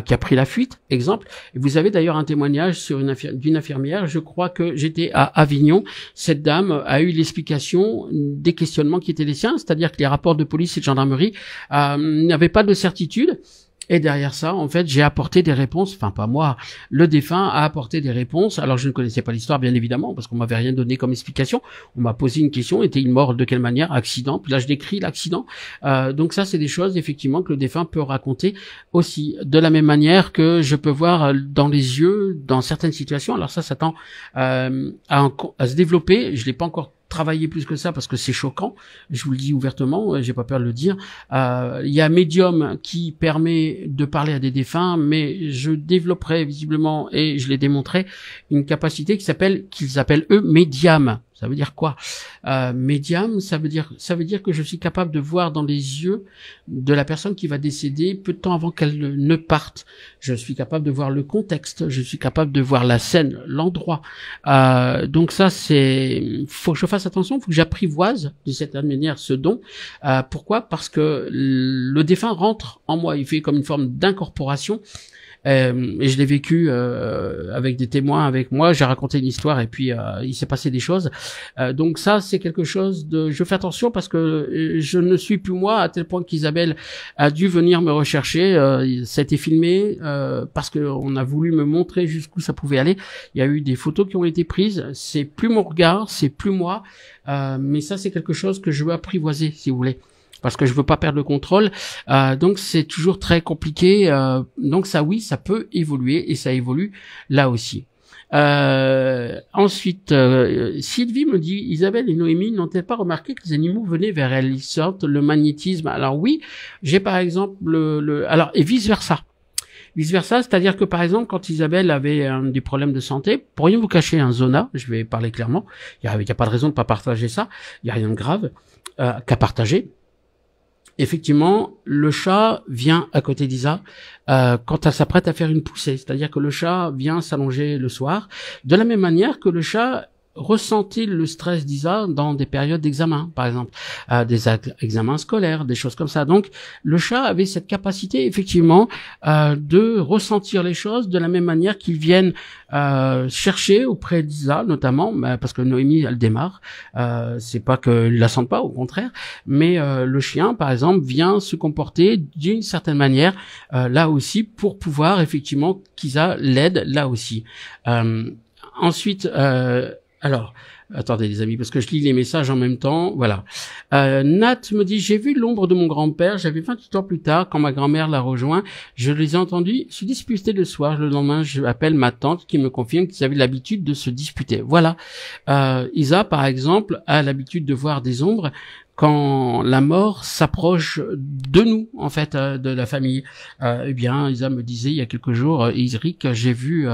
qui a pris la fuite, exemple. Et vous avez d'ailleurs un témoignage d'une infirmière, je crois que j'étais à Avignon, cette dame a eu l'explication des questionnements qui étaient les siens, c'est-à-dire que les rapports de police et de gendarmerie n'avaient pas de certitude. Et derrière ça, en fait, j'ai apporté des réponses, enfin pas moi, le défunt a apporté des réponses. Alors je ne connaissais pas l'histoire, bien évidemment, parce qu'on m'avait rien donné comme explication. On m'a posé une question, était-il mort de quelle manière, accident, puis là je décris l'accident. Donc ça, c'est des choses, effectivement, que le défunt peut raconter aussi. De la même manière que je peux voir dans les yeux, dans certaines situations, alors ça tend à se développer, je l'ai pas encore travailler plus que ça parce que c'est choquant, je vous le dis ouvertement, j'ai pas peur de le dire. Il y a Medium qui permet de parler à des défunts, mais je développerai visiblement, et je l'ai démontré, une capacité qu'ils appellent eux Medium. Ça veut dire quoi? Médium, ça veut dire que je suis capable de voir dans les yeux de la personne qui va décéder peu de temps avant qu'elle ne parte. Je suis capable de voir le contexte, je suis capable de voir la scène, l'endroit. Donc ça, faut que je fasse attention, faut que j'apprivoise de cette manière ce don. Pourquoi? Parce que le défunt rentre en moi, il fait comme une forme d'incorporation. Et je l'ai vécu avec des témoins avec moi, j'ai raconté une histoire et puis il s'est passé des choses. Donc ça, c'est quelque chose je fais attention parce que je ne suis plus moi, à tel point qu'Isabelle a dû venir me rechercher. Ça a été filmé parce que on a voulu me montrer jusqu'où ça pouvait aller. Il y a eu des photos qui ont été prises. C'est plus mon regard, c'est plus moi. Mais ça, c'est quelque chose que je veux apprivoiser, si vous voulez, parce que je veux pas perdre le contrôle. Donc c'est toujours très compliqué. Donc ça, oui, ça peut évoluer et ça évolue là aussi. Ensuite, Sylvie me dit, Isabelle et Noémie n'ont-elles pas remarqué que les animaux venaient vers elles? Ils sortent le magnétisme. Alors oui, j'ai par exemple alors et vice versa. Vice versa, c'est-à-dire que par exemple, quand Isabelle avait des problèmes de santé, pour rien vous cacher un zona, je vais parler clairement, il y a pas de raison de pas partager ça, il y a rien de grave qu'à partager. Effectivement, le chat vient à côté d'Isa quand elle s'apprête à faire une poussée, c'est-à-dire que le chat vient s'allonger le soir, de la même manière que le chat ressentez le stress d'Isa dans des périodes d'examen, par exemple, des examens scolaires, des choses comme ça. Donc, le chat avait cette capacité, effectivement, de ressentir les choses de la même manière qu'ils viennent chercher auprès d'Isa, notamment, parce que Noémie, elle démarre. C'est pas qu'ils la sentent pas, au contraire, mais le chien, par exemple, vient se comporter d'une certaine manière, là aussi, pour pouvoir, effectivement, qu'Isa l'aide, là aussi. Ensuite, alors, attendez les amis, parce que je lis les messages en même temps, voilà. Nat me dit, j'ai vu l'ombre de mon grand-père, j'avais 28 ans plus tard, quand ma grand-mère l'a rejoint, je les ai entendus se disputer le soir, le lendemain, je appelle ma tante qui me confirme qu'ils avaient l'habitude de se disputer. Voilà. Isa, par exemple, a l'habitude de voir des ombres quand la mort s'approche de nous, en fait, de la famille. Eh bien, Isa me disait il y a quelques jours, Isric, j'ai vu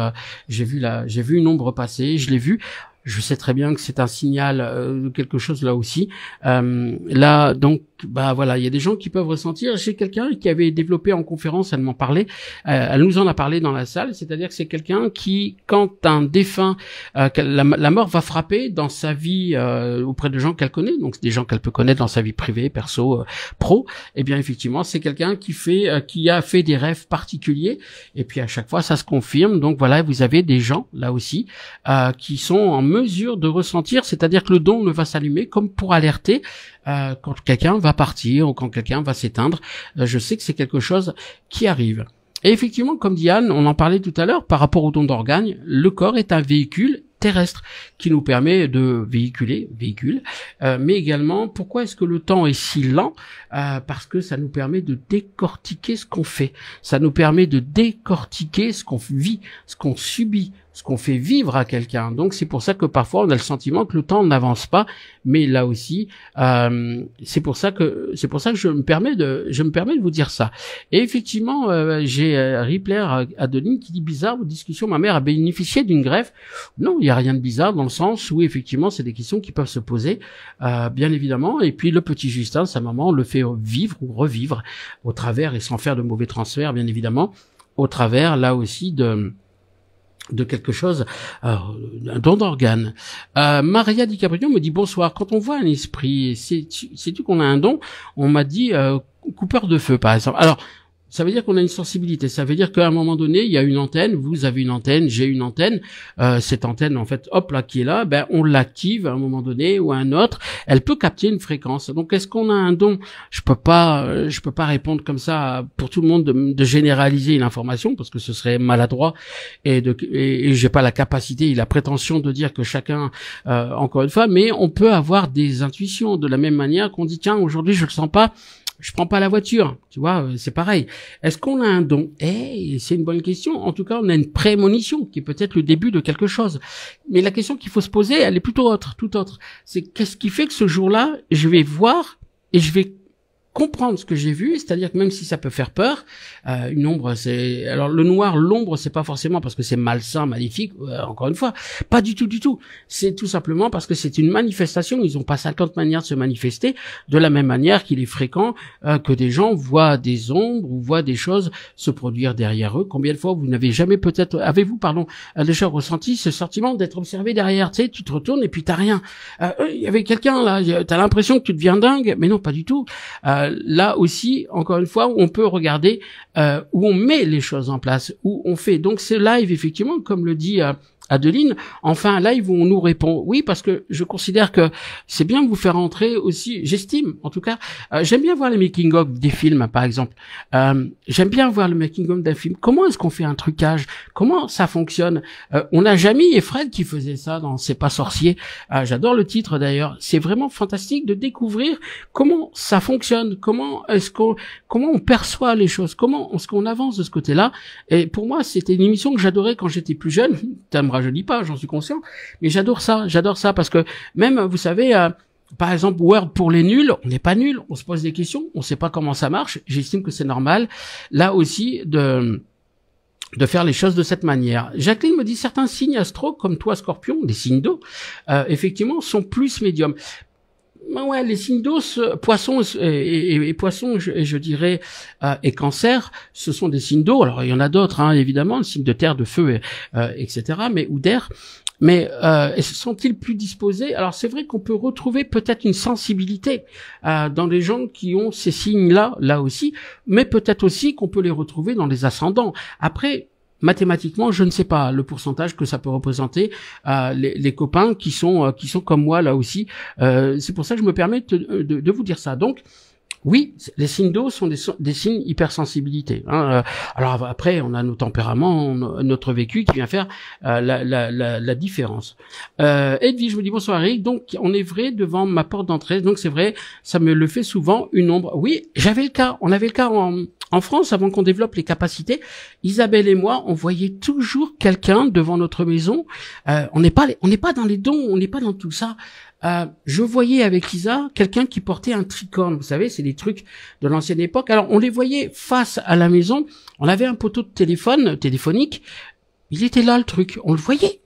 une ombre passer, je l'ai vue. Je sais très bien que c'est un signal de quelque chose là aussi. Là, donc, bah voilà, il y a des gens qui peuvent ressentir. J'ai quelqu'un qui avait développé en conférence, elle m'en parlait, elle nous en a parlé dans la salle, c'est-à-dire que c'est quelqu'un qui, quand un défunt, la mort va frapper dans sa vie auprès de gens qu'elle connaît, donc des gens qu'elle peut connaître dans sa vie privée, perso, pro, eh bien effectivement, c'est quelqu'un qui a fait des rêves particuliers, et puis à chaque fois, ça se confirme. Donc voilà, vous avez des gens, là aussi, qui sont en mesure de ressentir, c'est-à-dire que le don va s'allumer comme pour alerter quand quelqu'un va partir ou quand quelqu'un va s'éteindre. Je sais que c'est quelque chose qui arrive. Et effectivement, comme dit Anne, on en parlait tout à l'heure, par rapport au don d'organes, le corps est un véhicule terrestre qui nous permet de véhiculer, mais également, pourquoi est-ce que le temps est si lent? Parce que ça nous permet de décortiquer ce qu'on fait, ça nous permet de décortiquer ce qu'on vit, ce qu'on subit, ce qu'on fait vivre à quelqu'un. Donc c'est pour ça que parfois on a le sentiment que le temps n'avance pas, mais là aussi c'est pour ça que je me permets de vous dire ça. Et effectivement, j'ai Rippler Adeline qui dit bizarre, vos discussions, ma mère a bénéficié d'une greffe. Non, il y a rien de bizarre dans le sens où effectivement c'est des questions qui peuvent se poser, bien évidemment. Et puis le petit Justin, sa maman, le fait vivre ou revivre au travers, et sans faire de mauvais transferts, bien évidemment, au travers là aussi de quelque chose, un don d'organe. Maria DiCaprio me dit bonsoir. Quand on voit un esprit, sais-tu qu'on a un don? On m'a dit coupeur de feu, par exemple. Alors, ça veut dire qu'on a une sensibilité. Ça veut dire qu'à un moment donné, il y a une antenne. Vous avez une antenne, j'ai une antenne. Cette antenne, en fait, hop là, qui est là, ben on l'active à un moment donné ou à un autre. Elle peut capter une fréquence. Donc, est-ce qu'on a un don? Je peux pas répondre comme ça pour tout le monde de généraliser une information parce que ce serait maladroit et j'ai pas la capacité et la prétention de dire que chacun, encore une fois. Mais on peut avoir des intuitions de la même manière qu'on dit tiens, aujourd'hui je le sens pas. Je prends pas la voiture, tu vois, c'est pareil. Est-ce qu'on a un don? C'est une bonne question. En tout cas, on a une prémonition qui est peut-être le début de quelque chose. Mais la question qu'il faut se poser, elle est plutôt tout autre. C'est qu'est-ce qui fait que ce jour-là, je vais voir et je vais comprendre ce que j'ai vu, c'est-à-dire que même si ça peut faire peur, une ombre, c'est... Alors le noir, l'ombre, c'est pas forcément parce que c'est malsain, maléfique, encore une fois, pas du tout. C'est tout simplement parce que c'est une manifestation, ils ont pas 50 manières de se manifester, de la même manière qu'il est fréquent que des gens voient des ombres ou voient des choses se produire derrière eux. Combien de fois vous n'avez jamais avez-vous déjà ressenti ce sentiment d'être observé derrière, tu sais, tu te retournes et puis t'as rien. Il y avait quelqu'un là, t'as l'impression que tu deviens dingue, mais non, pas du tout. Là aussi, encore une fois, on peut regarder où on met les choses en place, où on fait. Donc ce live, effectivement, comme le dit Adeline, enfin un live où on nous répond. Oui, parce que je considère que c'est bien de vous faire entrer aussi, j'estime, en tout cas, j'aime bien voir les making-of des films, par exemple. J'aime bien voir le making-of d'un film. Comment est-ce qu'on fait un trucage? Comment ça fonctionne? On a Jamie et Fred qui faisaient ça dans C'est pas sorcier. J'adore le titre d'ailleurs. C'est vraiment fantastique de découvrir comment ça fonctionne, comment on perçoit les choses, comment est-ce qu'on avance de ce côté-là. Et pour moi, c'était une émission que j'adorais quand j'étais plus jeune. Je dis pas, j'en suis conscient, mais j'adore ça parce que même, vous savez, par exemple, Word pour les nuls, on n'est pas nuls, on se pose des questions, on sait pas comment ça marche, j'estime que c'est normal, là aussi, de faire les choses de cette manière. Jacqueline me dit, certains signes astro, comme toi, Scorpion, des signes d'eau, effectivement, sont plus médiums. Ouais, les signes d'eau, poissons et poissons, je dirais, et cancer, ce sont des signes d'eau. Alors il y en a d'autres, hein, évidemment, le signe de terre, de feu, etc., mais ou d'air. Mais sont-ils plus disposés? Alors c'est vrai qu'on peut retrouver peut-être une sensibilité dans les gens qui ont ces signes-là, là aussi, mais peut-être aussi qu'on peut les retrouver dans les ascendants. Après, mathématiquement, je ne sais pas le pourcentage que ça peut représenter les copains qui sont comme moi là aussi. C'est pour ça que je me permets de vous dire ça. Donc oui, les signes d'eau sont des signes hypersensibilité. Hein. Alors après, on a nos tempéraments, notre vécu qui vient faire la différence. Edwige, je me dis bonsoir Eric. Donc on est vrai devant ma porte d'entrée. Donc c'est vrai, ça me le fait souvent une ombre. Oui, on avait le cas en France avant qu'on développe les capacités. Isabelle et moi, on voyait toujours quelqu'un devant notre maison. On n'est pas dans les dons, on n'est pas dans tout ça. Je voyais avec Isa quelqu'un qui portait un tricorne. Vous savez, c'est des trucs de l'ancienne époque. Alors, on les voyait face à la maison. On avait un poteau de téléphonique. Il était là, le truc. On le voyait.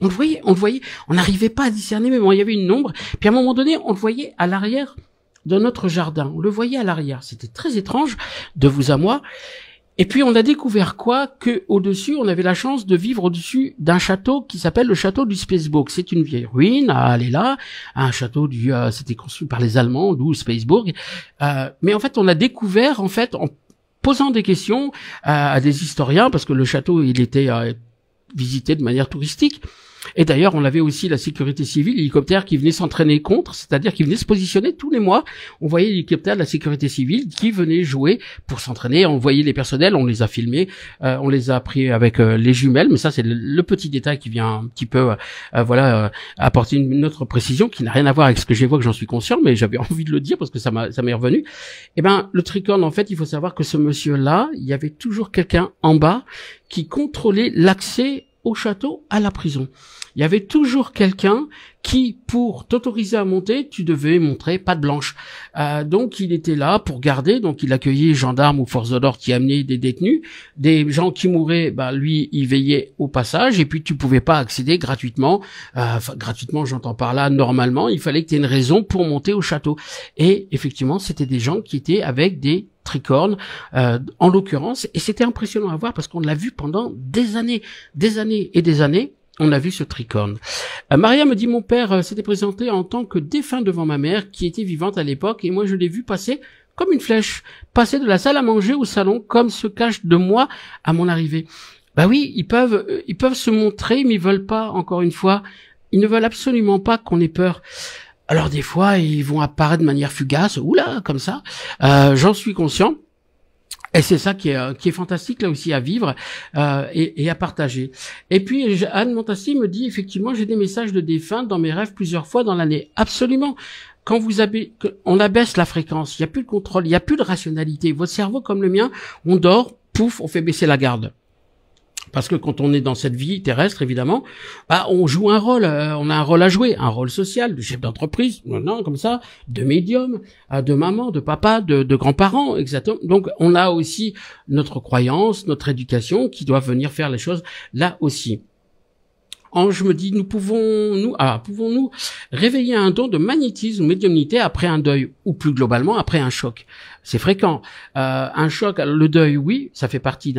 On n'arrivait pas à discerner, mais bon, il y avait une ombre. Puis à un moment donné, on le voyait à l'arrière de notre jardin. On le voyait à l'arrière. C'était très étrange de vous à moi. Et puis on a découvert que au-dessus, on avait la chance de vivre au-dessus d'un château qui s'appelle le château du Spacebourg. C'est une vieille ruine à aller là, un château c'était construit par les Allemands, d'où Spacebourg. Mais en fait, on a découvert en posant des questions à des historiens, parce que le château il était visité de manière touristique. Et d'ailleurs, on avait aussi la sécurité civile, l'hélicoptère qui venait s'entraîner contre, c'est-à-dire qui venait se positionner tous les mois. On voyait l'hélicoptère de la sécurité civile qui venait jouer pour s'entraîner. On voyait les personnels, on les a filmés, on les a pris avec les jumelles. Mais ça, c'est le petit détail qui vient un petit peu, apporter une autre précision qui n'a rien à voir avec ce que j'évoque, j'en suis conscient, mais j'avais envie de le dire parce que ça m'est revenu. Eh ben, le tricorne, en fait, il faut savoir que ce monsieur-là, il y avait toujours quelqu'un en bas qui contrôlait l'accès au château, à la prison. Il y avait toujours quelqu'un qui, pour t'autoriser à monter, tu devais montrer patte blanche. Donc il était là pour garder, donc il accueillait gendarmes ou forces de l'ordre qui amenaient des détenus, des gens qui mouraient, lui il veillait au passage, et puis tu pouvais pas accéder gratuitement. Gratuitement, j'entends par là normalement, il fallait que tu aies une raison pour monter au château. Et effectivement, c'était des gens qui étaient avec des tricornes, en l'occurrence, et c'était impressionnant à voir parce qu'on l'a vu pendant des années et des années. On a vu ce tricorne. Maria me dit, mon père s'était présenté en tant que défunt devant ma mère, qui était vivante à l'époque, et moi je l'ai vu passer comme une flèche, passer de la salle à manger au salon, comme se cache de moi à mon arrivée. Oui, ils peuvent se montrer, mais ils veulent pas, encore une fois, ils ne veulent absolument pas qu'on ait peur. Alors des fois, ils vont apparaître de manière fugace, oula, comme ça, j'en suis conscient. Et c'est ça qui est fantastique là aussi à vivre et à partager. Et puis Anne Montassi me dit, effectivement, j'ai des messages de défunts dans mes rêves plusieurs fois dans l'année. Absolument. Quand on abaisse la fréquence, il n'y a plus de contrôle, il n'y a plus de rationalité. Votre cerveau, comme le mien, on dort, pouf, on fait baisser la garde. Parce que quand on est dans cette vie terrestre, évidemment, on joue un rôle, on a un rôle à jouer, un rôle social, de chef d'entreprise, non, comme ça, de médium, de maman, de papa, de grands-parents, exactement. Donc, on a aussi notre croyance, notre éducation qui doit venir faire les choses là aussi. Ange me dit, pouvons-nous réveiller un don de magnétisme ou médiumnité après un deuil, ou plus globalement après un choc? C'est fréquent. Un choc, le deuil, oui, ça fait partie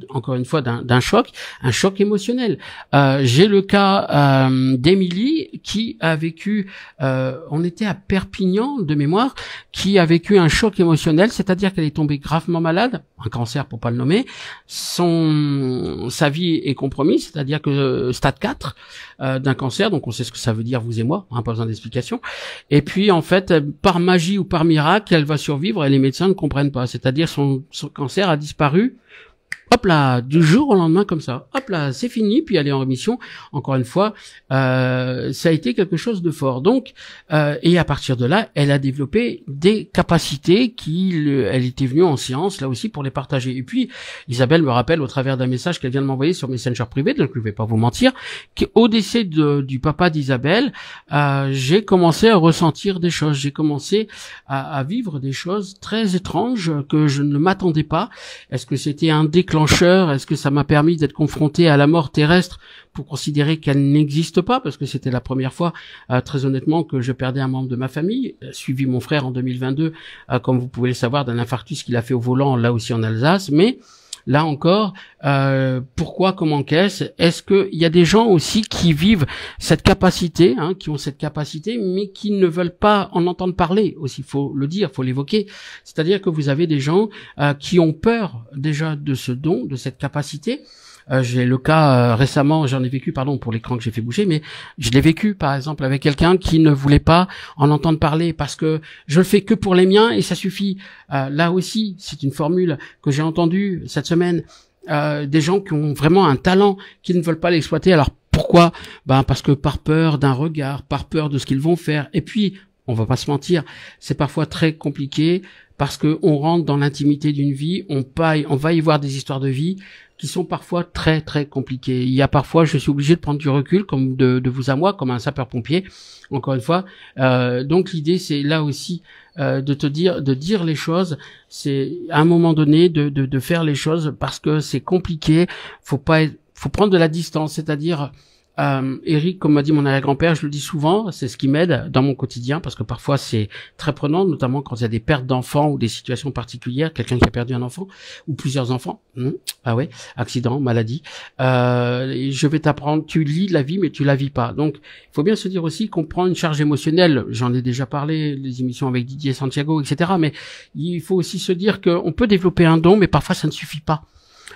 encore une fois d'un choc, un choc émotionnel. J'ai le cas d'Émilie qui a vécu, on était à Perpignan de mémoire, qui a vécu un choc émotionnel, c'est-à-dire qu'elle est tombée gravement malade, un cancer pour pas le nommer, sa vie est compromise, c'est-à-dire que stade 4 d'un cancer, donc on sait ce que ça veut dire, vous et moi, pas besoin d'explication. Et puis en fait, par magie ou par miracle, elle va survivre et les médecins ne comprennent pas, c'est-à-dire son cancer a disparu, hop là, du jour au lendemain comme ça, hop là, c'est fini, puis elle est en rémission. Encore une fois, ça a été quelque chose de fort. Donc, et à partir de là, elle a développé des capacités elle était venue en séance là aussi pour les partager. Et puis, Isabelle me rappelle au travers d'un message qu'elle vient de m'envoyer sur Messenger privé, donc je ne vais pas vous mentir, qu'au décès du papa d'Isabelle, j'ai commencé à ressentir des choses, j'ai commencé à vivre des choses très étranges que je ne m'attendais pas. Est-ce que c'était un déclencheur? Est-ce que ça m'a permis d'être confronté à la mort terrestre pour considérer qu'elle n'existe pas? Parce que c'était la première fois, très honnêtement, que je perdais un membre de ma famille, suivi mon frère en 2022, comme vous pouvez le savoir, d'un infarctus qu'il a fait au volant, là aussi en Alsace. Mais là encore, pourquoi, comment, qu'est-ce? Est-ce qu'il y a des gens aussi qui vivent cette capacité, hein, qui ont cette capacité, mais qui ne veulent pas en entendre parler aussi, faut le dire, faut l'évoquer. C'est-à-dire que vous avez des gens qui ont peur déjà de ce don, de cette capacité. J'ai le cas récemment, j'en ai vécu, pardon pour l'écran que j'ai fait bouger, mais je l'ai vécu par exemple avec quelqu'un qui ne voulait pas en entendre parler parce que je le fais que pour les miens et ça suffit. Là aussi, c'est une formule que j'ai entendue cette semaine. Des gens qui ont vraiment un talent, qui ne veulent pas l'exploiter. Alors pourquoi? Parce que par peur d'un regard, par peur de ce qu'ils vont faire. Et puis, on va pas se mentir, c'est parfois très compliqué parce que on rentre dans l'intimité d'une vie, on va y voir des histoires de vie qui sont parfois très très compliquées. Il y a parfois, je suis obligé de prendre du recul, comme de vous à moi, comme un sapeur-pompier. Encore une fois, donc l'idée c'est là aussi de dire les choses. C'est à un moment donné de faire les choses parce que c'est compliqué. Faut prendre de la distance, c'est-à-dire Eric, comme m'a dit mon arrière-grand-père, je le dis souvent, c'est ce qui m'aide dans mon quotidien parce que parfois c'est très prenant, notamment quand il y a des pertes d'enfants ou des situations particulières, quelqu'un qui a perdu un enfant ou plusieurs enfants. Ah ouais, accident, maladie. Je vais t'apprendre, tu lis la vie mais tu la vis pas. Donc, il faut bien se dire aussi qu'on prend une charge émotionnelle. J'en ai déjà parlé, les émissions avec Didier Santiago, etc. Mais il faut aussi se dire qu'on peut développer un don, mais parfois ça ne suffit pas.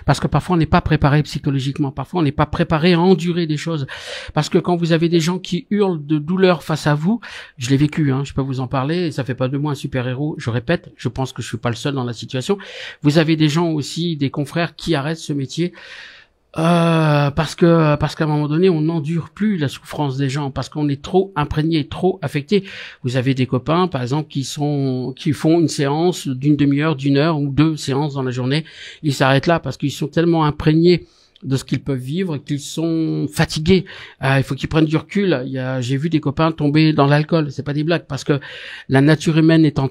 Parce que parfois on n'est pas préparé psychologiquement, parfois on n'est pas préparé à endurer des choses. Parce que quand vous avez des gens qui hurlent de douleur face à vous, je l'ai vécu, je peux vous en parler, et ça fait pas de moi un super-héros, je répète, je pense que je suis pas le seul dans la situation. Vous avez des gens aussi, des confrères qui arrêtent ce métier parce qu'à un moment donné on n'endure plus la souffrance des gens parce qu'on est trop imprégné, trop affecté. Vous avez des copains par exemple qui font une séance d'une demi-heure, d'une heure ou 2 séances dans la journée, ils s'arrêtent là parce qu'ils sont tellement imprégnés de ce qu'ils peuvent vivre, qu'ils sont fatigués. Il faut qu'ils prennent du recul. J'ai vu des copains tomber dans l'alcool. C'est pas des blagues, parce que la nature humaine étant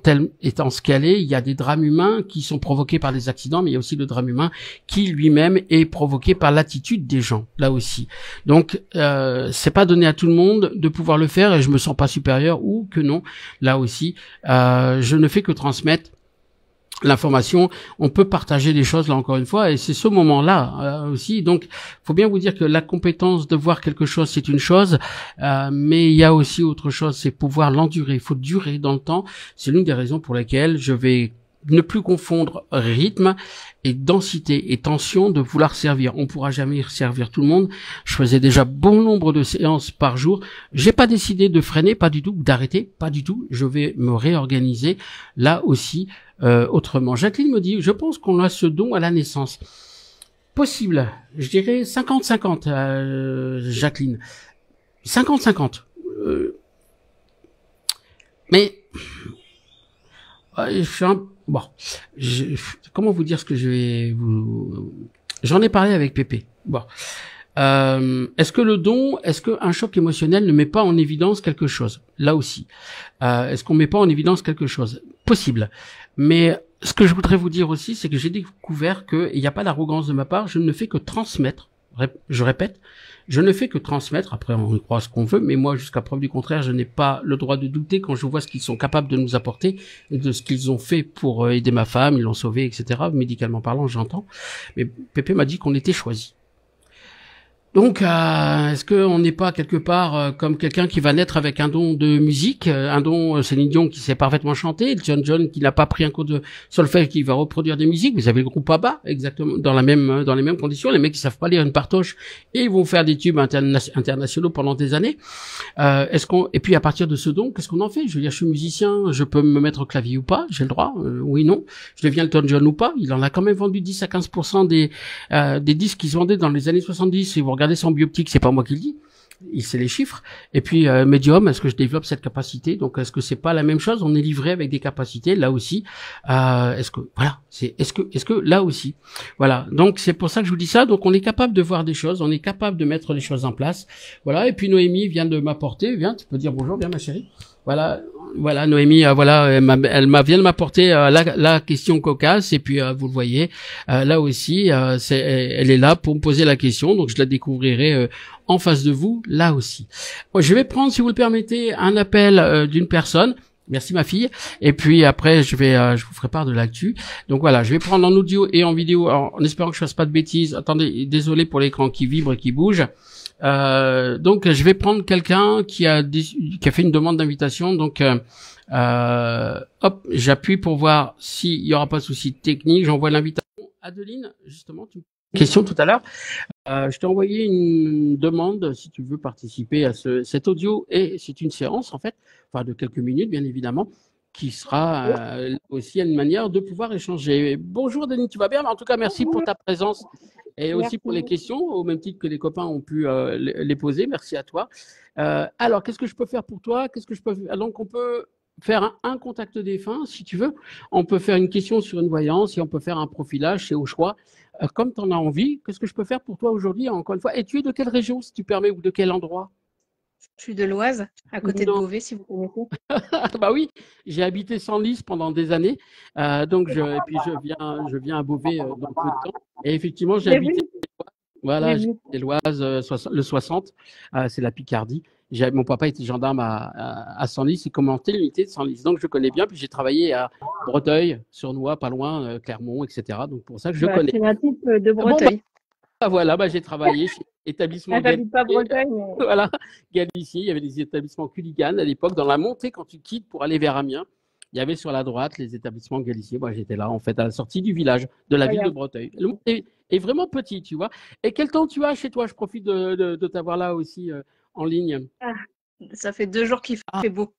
ce qu'elle est, il y a des drames humains qui sont provoqués par des accidents, mais il y a aussi le drame humain qui lui-même est provoqué par l'attitude des gens, là aussi. Donc, c'est pas donné à tout le monde de pouvoir le faire, et je me sens pas supérieur ou que non. Là aussi, je ne fais que transmettre l'information, on peut partager des choses là encore une fois, et c'est ce moment-là aussi. Donc, faut bien vous dire que la compétence de voir quelque chose, c'est une chose, mais il y a aussi autre chose, c'est pouvoir l'endurer. Il faut durer dans le temps. C'est l'une des raisons pour lesquelles je vais ne plus confondre rythme et densité et tension de vouloir servir. On pourra jamais servir tout le monde. Je faisais déjà bon nombre de séances par jour. J'ai pas décidé de freiner, pas du tout, d'arrêter, pas du tout. Je vais me réorganiser là aussi autrement. Jacqueline me dit, je pense qu'on a ce don à la naissance. Possible. Je dirais 50-50, Jacqueline. 50-50. Mais je suis bon, comment vous dire ce que je vais vous... J'en ai parlé avec Pépé. Bon. Est-ce qu'un choc émotionnel ne met pas en évidence quelque chose? Là aussi. Est-ce qu'on met pas en évidence quelque chose? Possible. Mais ce que je voudrais vous dire aussi, c'est que j'ai découvert qu'il n'y a pas d'arrogance de ma part, je ne fais que transmettre. Je répète, je ne fais que transmettre. Après, on croit ce qu'on veut, mais moi, jusqu'à preuve du contraire, je n'ai pas le droit de douter quand je vois ce qu'ils sont capables de nous apporter et de ce qu'ils ont fait pour aider ma femme, ils l'ont sauvée, etc. Médicalement parlant, j'entends. Mais Pépé m'a dit qu'on était choisis. Donc, est-ce qu'on n'est pas quelque part comme quelqu'un qui va naître avec un don de musique, un don Céline Dion qui sait parfaitement chanter, John qui n'a pas pris un cours de solfège qui va reproduire des musiques. Vous avez le groupe ABBA exactement dans les mêmes conditions. Les mecs qui savent pas lire une partoche et ils vont faire des tubes internationaux pendant des années. Et puis à partir de ce don, qu'est-ce qu'on en fait? Je veux dire, je suis musicien, je peux me mettre au clavier ou pas, j'ai le droit, oui non. Je deviens Elton John ou pas, il en a quand même vendu 10 à 15% des disques qui se vendaient dans les années 70. Et vous regardez son bioptique, c'est pas moi qui le dis, c'est les chiffres. Et puis médium, est-ce que je développe cette capacité? Donc est-ce que c'est pas la même chose? On est livré avec des capacités là aussi. Est-ce que là aussi, voilà. Donc c'est pour ça que je vous dis ça. Donc on est capable de voir des choses, on est capable de mettre les choses en place. Voilà. Et puis Noémie vient de m'apporter. Viens, tu peux dire bonjour, bien ma chérie. Voilà, Noémie, elle vient de m'apporter la question cocasse, et puis vous le voyez, là aussi, elle est là pour me poser la question, donc je la découvrirai en face de vous, là aussi. Bon, je vais prendre, si vous le permettez, un appel d'une personne. Merci ma fille. Et puis après, je vous ferai part de l'actu. Donc voilà, je vais prendre en audio et en vidéo, en espérant que je fasse pas de bêtises. Attendez, désolé pour l'écran qui vibre et qui bouge. Donc je vais prendre quelqu'un qui a fait une demande d'invitation. Donc hop, j'appuie pour voir s'il y aura pas de souci technique. J'envoie l'invitation. Adeline, justement, tu me poses une question tout à l'heure. Je t'ai envoyé une demande si tu veux participer à cet audio, et c'est une séance en fait, enfin de quelques minutes bien évidemment, qui sera aussi une manière de pouvoir échanger. Bonjour Denis, tu vas bien? En tout cas, merci pour ta présence et aussi pour les questions, au même titre que les copains ont pu les poser. Merci à toi. Alors, qu'est-ce que je peux faire pour toi? Qu'est-ce que je peux faire? Donc, on peut faire un contact défunt, si tu veux. On peut faire une question sur une voyance et on peut faire un profilage, c'est au choix. Comme tu en as envie, qu'est-ce que je peux faire pour toi aujourd'hui, encore une fois? Et tu es de quelle région, si tu permets, ou de quel endroit? Je suis de l'Oise, à côté de Non. Beauvais, si vous connaissez. Bah oui, j'ai habité Senlis pendant des années, et puis je viens à Beauvais dans peu de temps. Et effectivement, j'ai J'ai habité, vu, j'ai voilà, j'ai vu. habité l'Oise, le 60, c'est la Picardie. Mon papa était gendarme à Senlis, il commandait l'unité de Senlis, donc je connais bien. Puis j'ai travaillé à Breteuil, Surnois, pas loin, Clermont, etc. Donc pour ça que je Bah, connais. c'est natif de Bon, Breteuil. voilà, j'ai travaillé chez établissement Ah, j'habite pas Galicier. Bretagne, mais Voilà, Galicier, il y avait des établissements Culigan à l'époque. Dans la montée, quand tu quittes pour aller vers Amiens, il y avait sur la droite les établissements Galicier. Moi, j'étais là, en fait, à la sortie du village, de la ville de incroyable. Breteuil. Le monde est vraiment petit, tu vois. Et quel temps tu as chez toi? Je profite de t'avoir là aussi en ligne. Ah, ça fait 2 jours qu'il Ah, fait beau.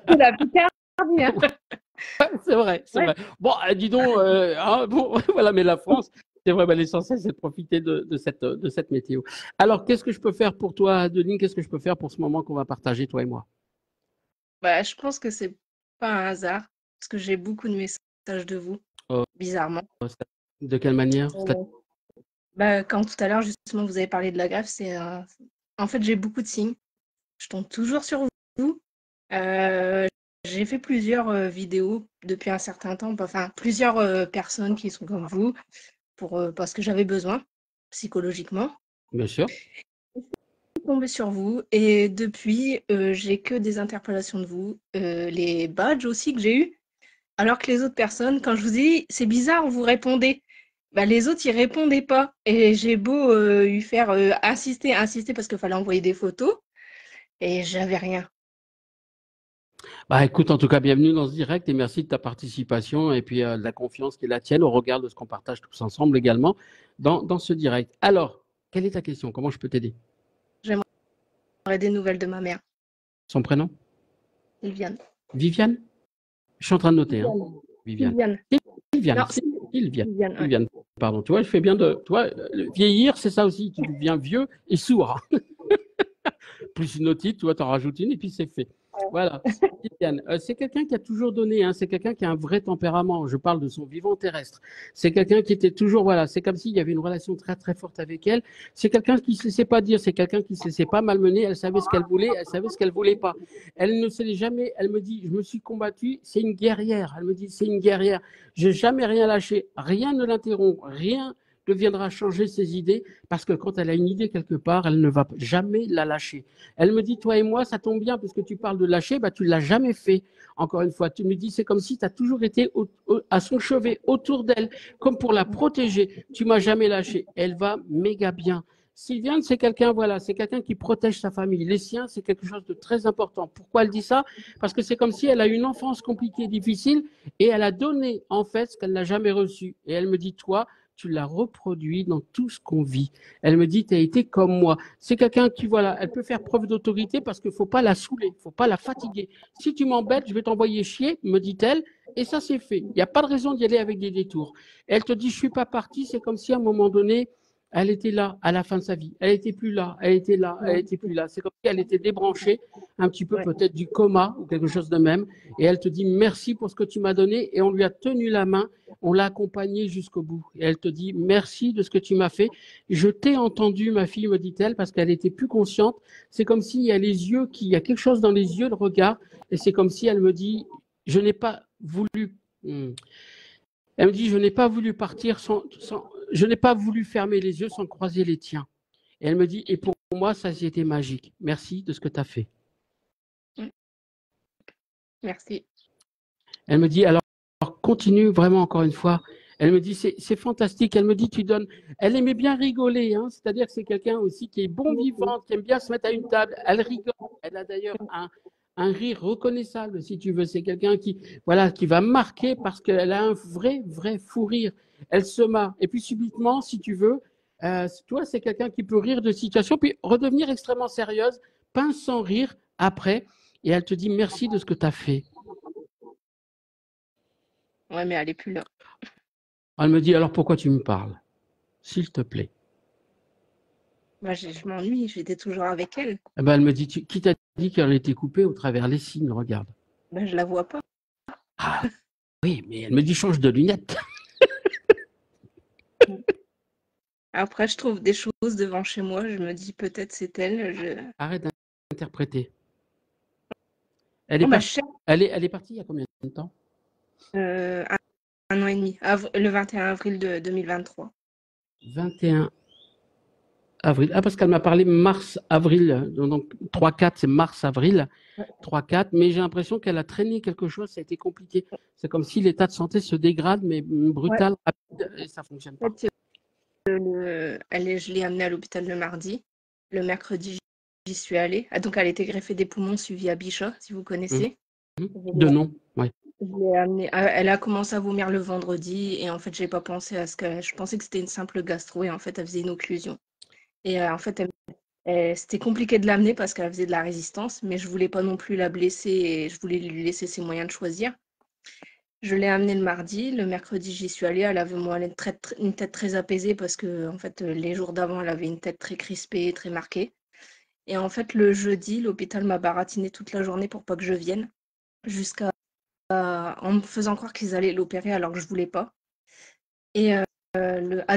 C'est la Picardie, hein. c'est vrai, c'est Ouais. vrai. Bon, dis donc, bon, voilà, mais la France, c'est vrai, l'essentiel, c'est de profiter de cette météo. Alors, qu'est-ce que je peux faire pour toi, Adeline? Qu'est-ce que je peux faire pour ce moment qu'on va partager, toi et moi? Bah, je pense que c'est pas un hasard, parce que j'ai beaucoup de messages de vous, Euh, bizarrement. de quelle manière? Euh, Bah, quand tout à l'heure, justement, vous avez parlé de la greffe, en fait, j'ai beaucoup de signes. Je tombe toujours sur vous. Euh, j'ai fait plusieurs vidéos depuis un certain temps, enfin, plusieurs personnes qui sont comme vous, parce que j'avais besoin, psychologiquement. Bien sûr. Je suis tombée sur vous, et depuis, j'ai que des interpellations de vous. Les badges aussi que j'ai eus. Alors que les autres personnes, quand je vous dis, c'est bizarre, vous répondez. Bah, les autres, ils répondaient pas. Et j'ai beau lui faire insister, insister parce qu'il fallait envoyer des photos. Et j'avais rien. Bah écoute, en tout cas, bienvenue dans ce direct et merci de ta participation et puis de la confiance qui est la tienne au regard de ce qu'on partage tous ensemble également dans ce direct. Alors, quelle est ta question? Comment je peux t'aider? J'aurais des nouvelles de ma mère, Son prénom? Sylviane. Viviane? Je suis en train de noter, hein. Sylviane. Viviane. Sylviane. Sylviane. Non, Sylviane. Sylviane, ouais. Sylviane. Pardon. Tu vois, je fais bien de. Tu vois, vieillir, c'est ça aussi. Tu deviens vieux et sourd. Plus une otite, tu vois, t'en rajoutes une et puis c'est fait. Voilà. Sylviane, c'est quelqu'un qui a toujours donné, hein, c'est quelqu'un qui a un vrai tempérament. Je parle de son vivant terrestre. C'est quelqu'un qui était toujours, voilà, c'est comme s'il y avait une relation très très forte avec elle. C'est quelqu'un qui ne se laissait pas dire, c'est quelqu'un qui ne se laissait pas malmener. Elle savait ce qu'elle voulait, elle savait ce qu'elle voulait pas. Elle ne se l'est jamais, elle me dit, je me suis combattue, c'est une guerrière. Elle me dit, c'est une guerrière. J'ai jamais rien lâché. Rien ne l'interrompt, rien ne viendra changer ses idées parce que quand elle a une idée quelque part, elle ne va jamais la lâcher. Elle me dit, toi et moi, ça tombe bien, parce que tu parles de lâcher, bah, tu ne l'as jamais fait. Encore une fois, tu me dis, c'est comme si tu as toujours été à son chevet, autour d'elle, comme pour la protéger. Tu m'as jamais lâché. Elle va méga bien. Sylviane, c'est quelqu'un, voilà, c'est quelqu'un qui protège sa famille. Les siens, c'est quelque chose de très important. Pourquoi elle dit ça? Parce que c'est comme si elle a une enfance compliquée, difficile, et elle a donné, en fait, ce qu'elle n'a jamais reçu. Et elle me dit, toi, tu l'as reproduit dans tout ce qu'on vit. Elle me dit, tu as été comme moi. C'est quelqu'un qui, voilà, elle peut faire preuve d'autorité parce qu'il ne faut pas la saouler, il ne faut pas la fatiguer. Si tu m'embêtes, je vais t'envoyer chier, me dit-elle, et ça c'est fait. Il n'y a pas de raison d'y aller avec des détours. Elle te dit, je ne suis pas partie, c'est comme si à un moment donné, elle était là à la fin de sa vie. Elle n'était plus là, elle était là, elle Ouais, n'était plus là. C'est comme si elle était débranchée, un petit peu ouais. peut-être du coma ou quelque chose de même. Et elle te dit, merci pour ce que tu m'as donné. Et on lui a tenu la main, on l'a accompagnée jusqu'au bout. Et elle te dit, merci de ce que tu m'as fait. Je t'ai entendu, ma fille, me dit-elle, parce qu'elle était plus consciente. C'est comme s'il y a les yeux, il y a quelque chose dans les yeux, le regard. Et c'est comme si elle me dit, je n'ai pas voulu. Elle me dit, je n'ai pas voulu partir je n'ai pas voulu fermer les yeux sans croiser les tiens. Et elle me dit, et pour moi, ça a été magique. Merci de ce que tu as fait. Merci. Elle me dit, alors continue vraiment encore une fois. Elle me dit, c'est fantastique. Elle me dit, tu donnes. Elle aimait bien rigoler, hein. C'est-à-dire que c'est quelqu'un aussi qui est bon vivant, qui aime bien se mettre à une table. Elle rigole. Elle a d'ailleurs un rire reconnaissable, si tu veux. C'est quelqu'un qui, voilà, qui va marquer parce qu'elle a un vrai fou rire. Elle se marre. Et puis subitement, si tu veux, toi, c'est quelqu'un qui peut rire de situation, puis redevenir extrêmement sérieuse, pince sans rire après. Et elle te dit merci de ce que tu as fait. Ouais, mais elle est plus là. Elle me dit, alors pourquoi tu me parles? S'il te plaît. Bah, je m'ennuie, j'étais toujours avec elle. Eh ben, elle me dit, qui t'a dit qu'elle était coupée au travers les signes, regarde. Bah, je la vois pas. Ah oui, mais elle me dit, change de lunettes. Après, je trouve des choses devant chez moi, je me dis peut-être c'est elle. Arrête d'interpréter. Elle est, Oh, bah, partie, elle est partie il y a combien de temps? Un an et demi, le 21 avril de 2023. 21 avril. Ah, parce qu'elle m'a parlé mars-avril. Donc 3-4, c'est mars-avril. 3-4, mais j'ai l'impression qu'elle a traîné quelque chose, ça a été compliqué. C'est comme si l'état de santé se dégrade, mais brutal, rapide, et ça ne fonctionne En pas. fait, je l'ai amenée à l'hôpital le mardi. Le mercredi, j'y suis allée. Ah, donc, elle a été greffée des poumons, suivie à Bichat, si vous connaissez. De nom, oui. Je l'ai amenée. Elle a commencé à vomir le vendredi et en fait, j'ai pas pensé à ce que. Je pensais que c'était une simple gastro et en fait, elle faisait une occlusion. Et en fait, c'était compliqué de l'amener parce qu'elle faisait de la résistance, mais je voulais pas non plus la blesser et je voulais lui laisser ses moyens de choisir. Je l'ai amenée le mardi. Le mercredi, j'y suis allée. Elle avait une tête très apaisée parce que en fait, les jours d'avant, elle avait une tête très crispée, très marquée. Et en fait, le jeudi, l'hôpital m'a baratiné toute la journée pour pas que je vienne, jusqu'à en me faisant croire qu'ils allaient l'opérer alors que je voulais pas. Et à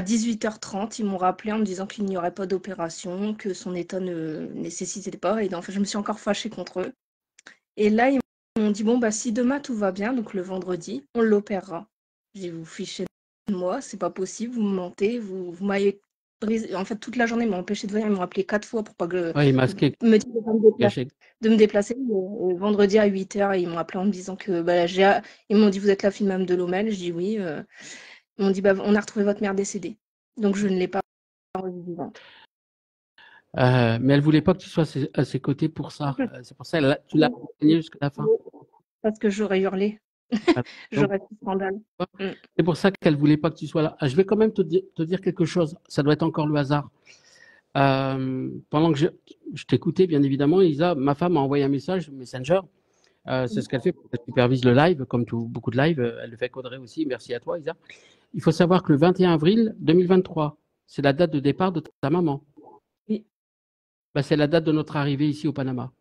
18h30, ils m'ont rappelé en me disant qu'il n'y aurait pas d'opération, que son état ne nécessitait pas. Et en fait, je me suis encore fâchée contre eux. Et là, ils m'ont dit, bon, bah, si demain tout va bien, donc le vendredi, on l'opérera. J'ai dit, vous fichez de moi, c'est pas possible, vous me mentez, vous m'avez brisé. En fait, toute la journée, ils m'ont empêché de venir, ils m'ont appelé 4 fois pour pas que Oui, masqué, me dire caché. de me déplacer. Vendredi à 8h, ils m'ont appelé en me disant que bah, ils m'ont dit, vous êtes la fille même de l'OMEL. Je dis oui. Ils m'ont dit, bah, on a retrouvé votre mère décédée. Donc, je ne l'ai pas revue vivante. Mais elle voulait pas que tu sois à ses côtés pour ça. C'est pour ça que tu l'as accompagnée jusqu'à la fin. Parce que j'aurais hurlé. Voilà. Donc, J'aurais fait scandale. c'est pour ça qu'elle voulait pas que tu sois là. Je vais quand même te dire quelque chose. Ça doit être encore le hasard. Pendant que je t'écoutais, bien évidemment, Isa, ma femme m'a envoyé un message, Messenger. C'est ce qu'elle fait. Elle supervise le live, comme beaucoup de live. Elle le fait avec Audrey aussi. Merci à toi, Isa. Il faut savoir que le 21 avril 2023, c'est la date de départ de ta maman. Oui. Bah, c'est la date de notre arrivée ici au Panama.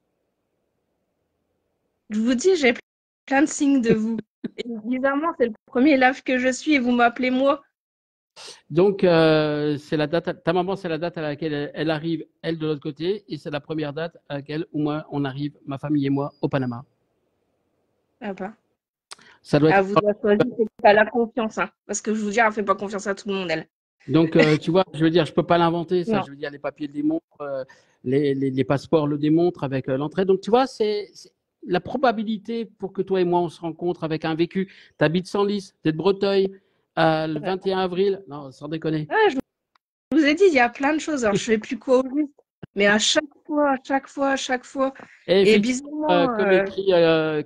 Je vous dis, j'ai plein de signes de vous. Et bizarrement, c'est le premier live que je suis et vous m'appelez moi. Donc, c'est la date. Ta maman, c'est la date à laquelle elle arrive, elle de l'autre côté, et c'est la première date à laquelle moi on arrive, ma famille et moi, au Panama. Ah bah. Ça doit être. Vous a choisi, c'est pas la confiance, hein. Parce que je vous dis, elle fait pas confiance à tout le monde, elle. Donc, tu vois, je veux dire, je peux pas l'inventer, ça. Non. Je veux dire, les papiers le démontrent, les passeports le démontrent avec l'entrée. Donc, tu vois, c'est la probabilité pour que toi et moi on se rencontre avec un vécu. Tu habites Senlis, tu es de Breteuil, le 21 avril. Non, sans déconner. Ah, je vous ai dit, il y a plein de choses. Alors, je fais plus quoi au juste. Mais à chaque fois. Et Et effectivement, bizarrement, comme écrit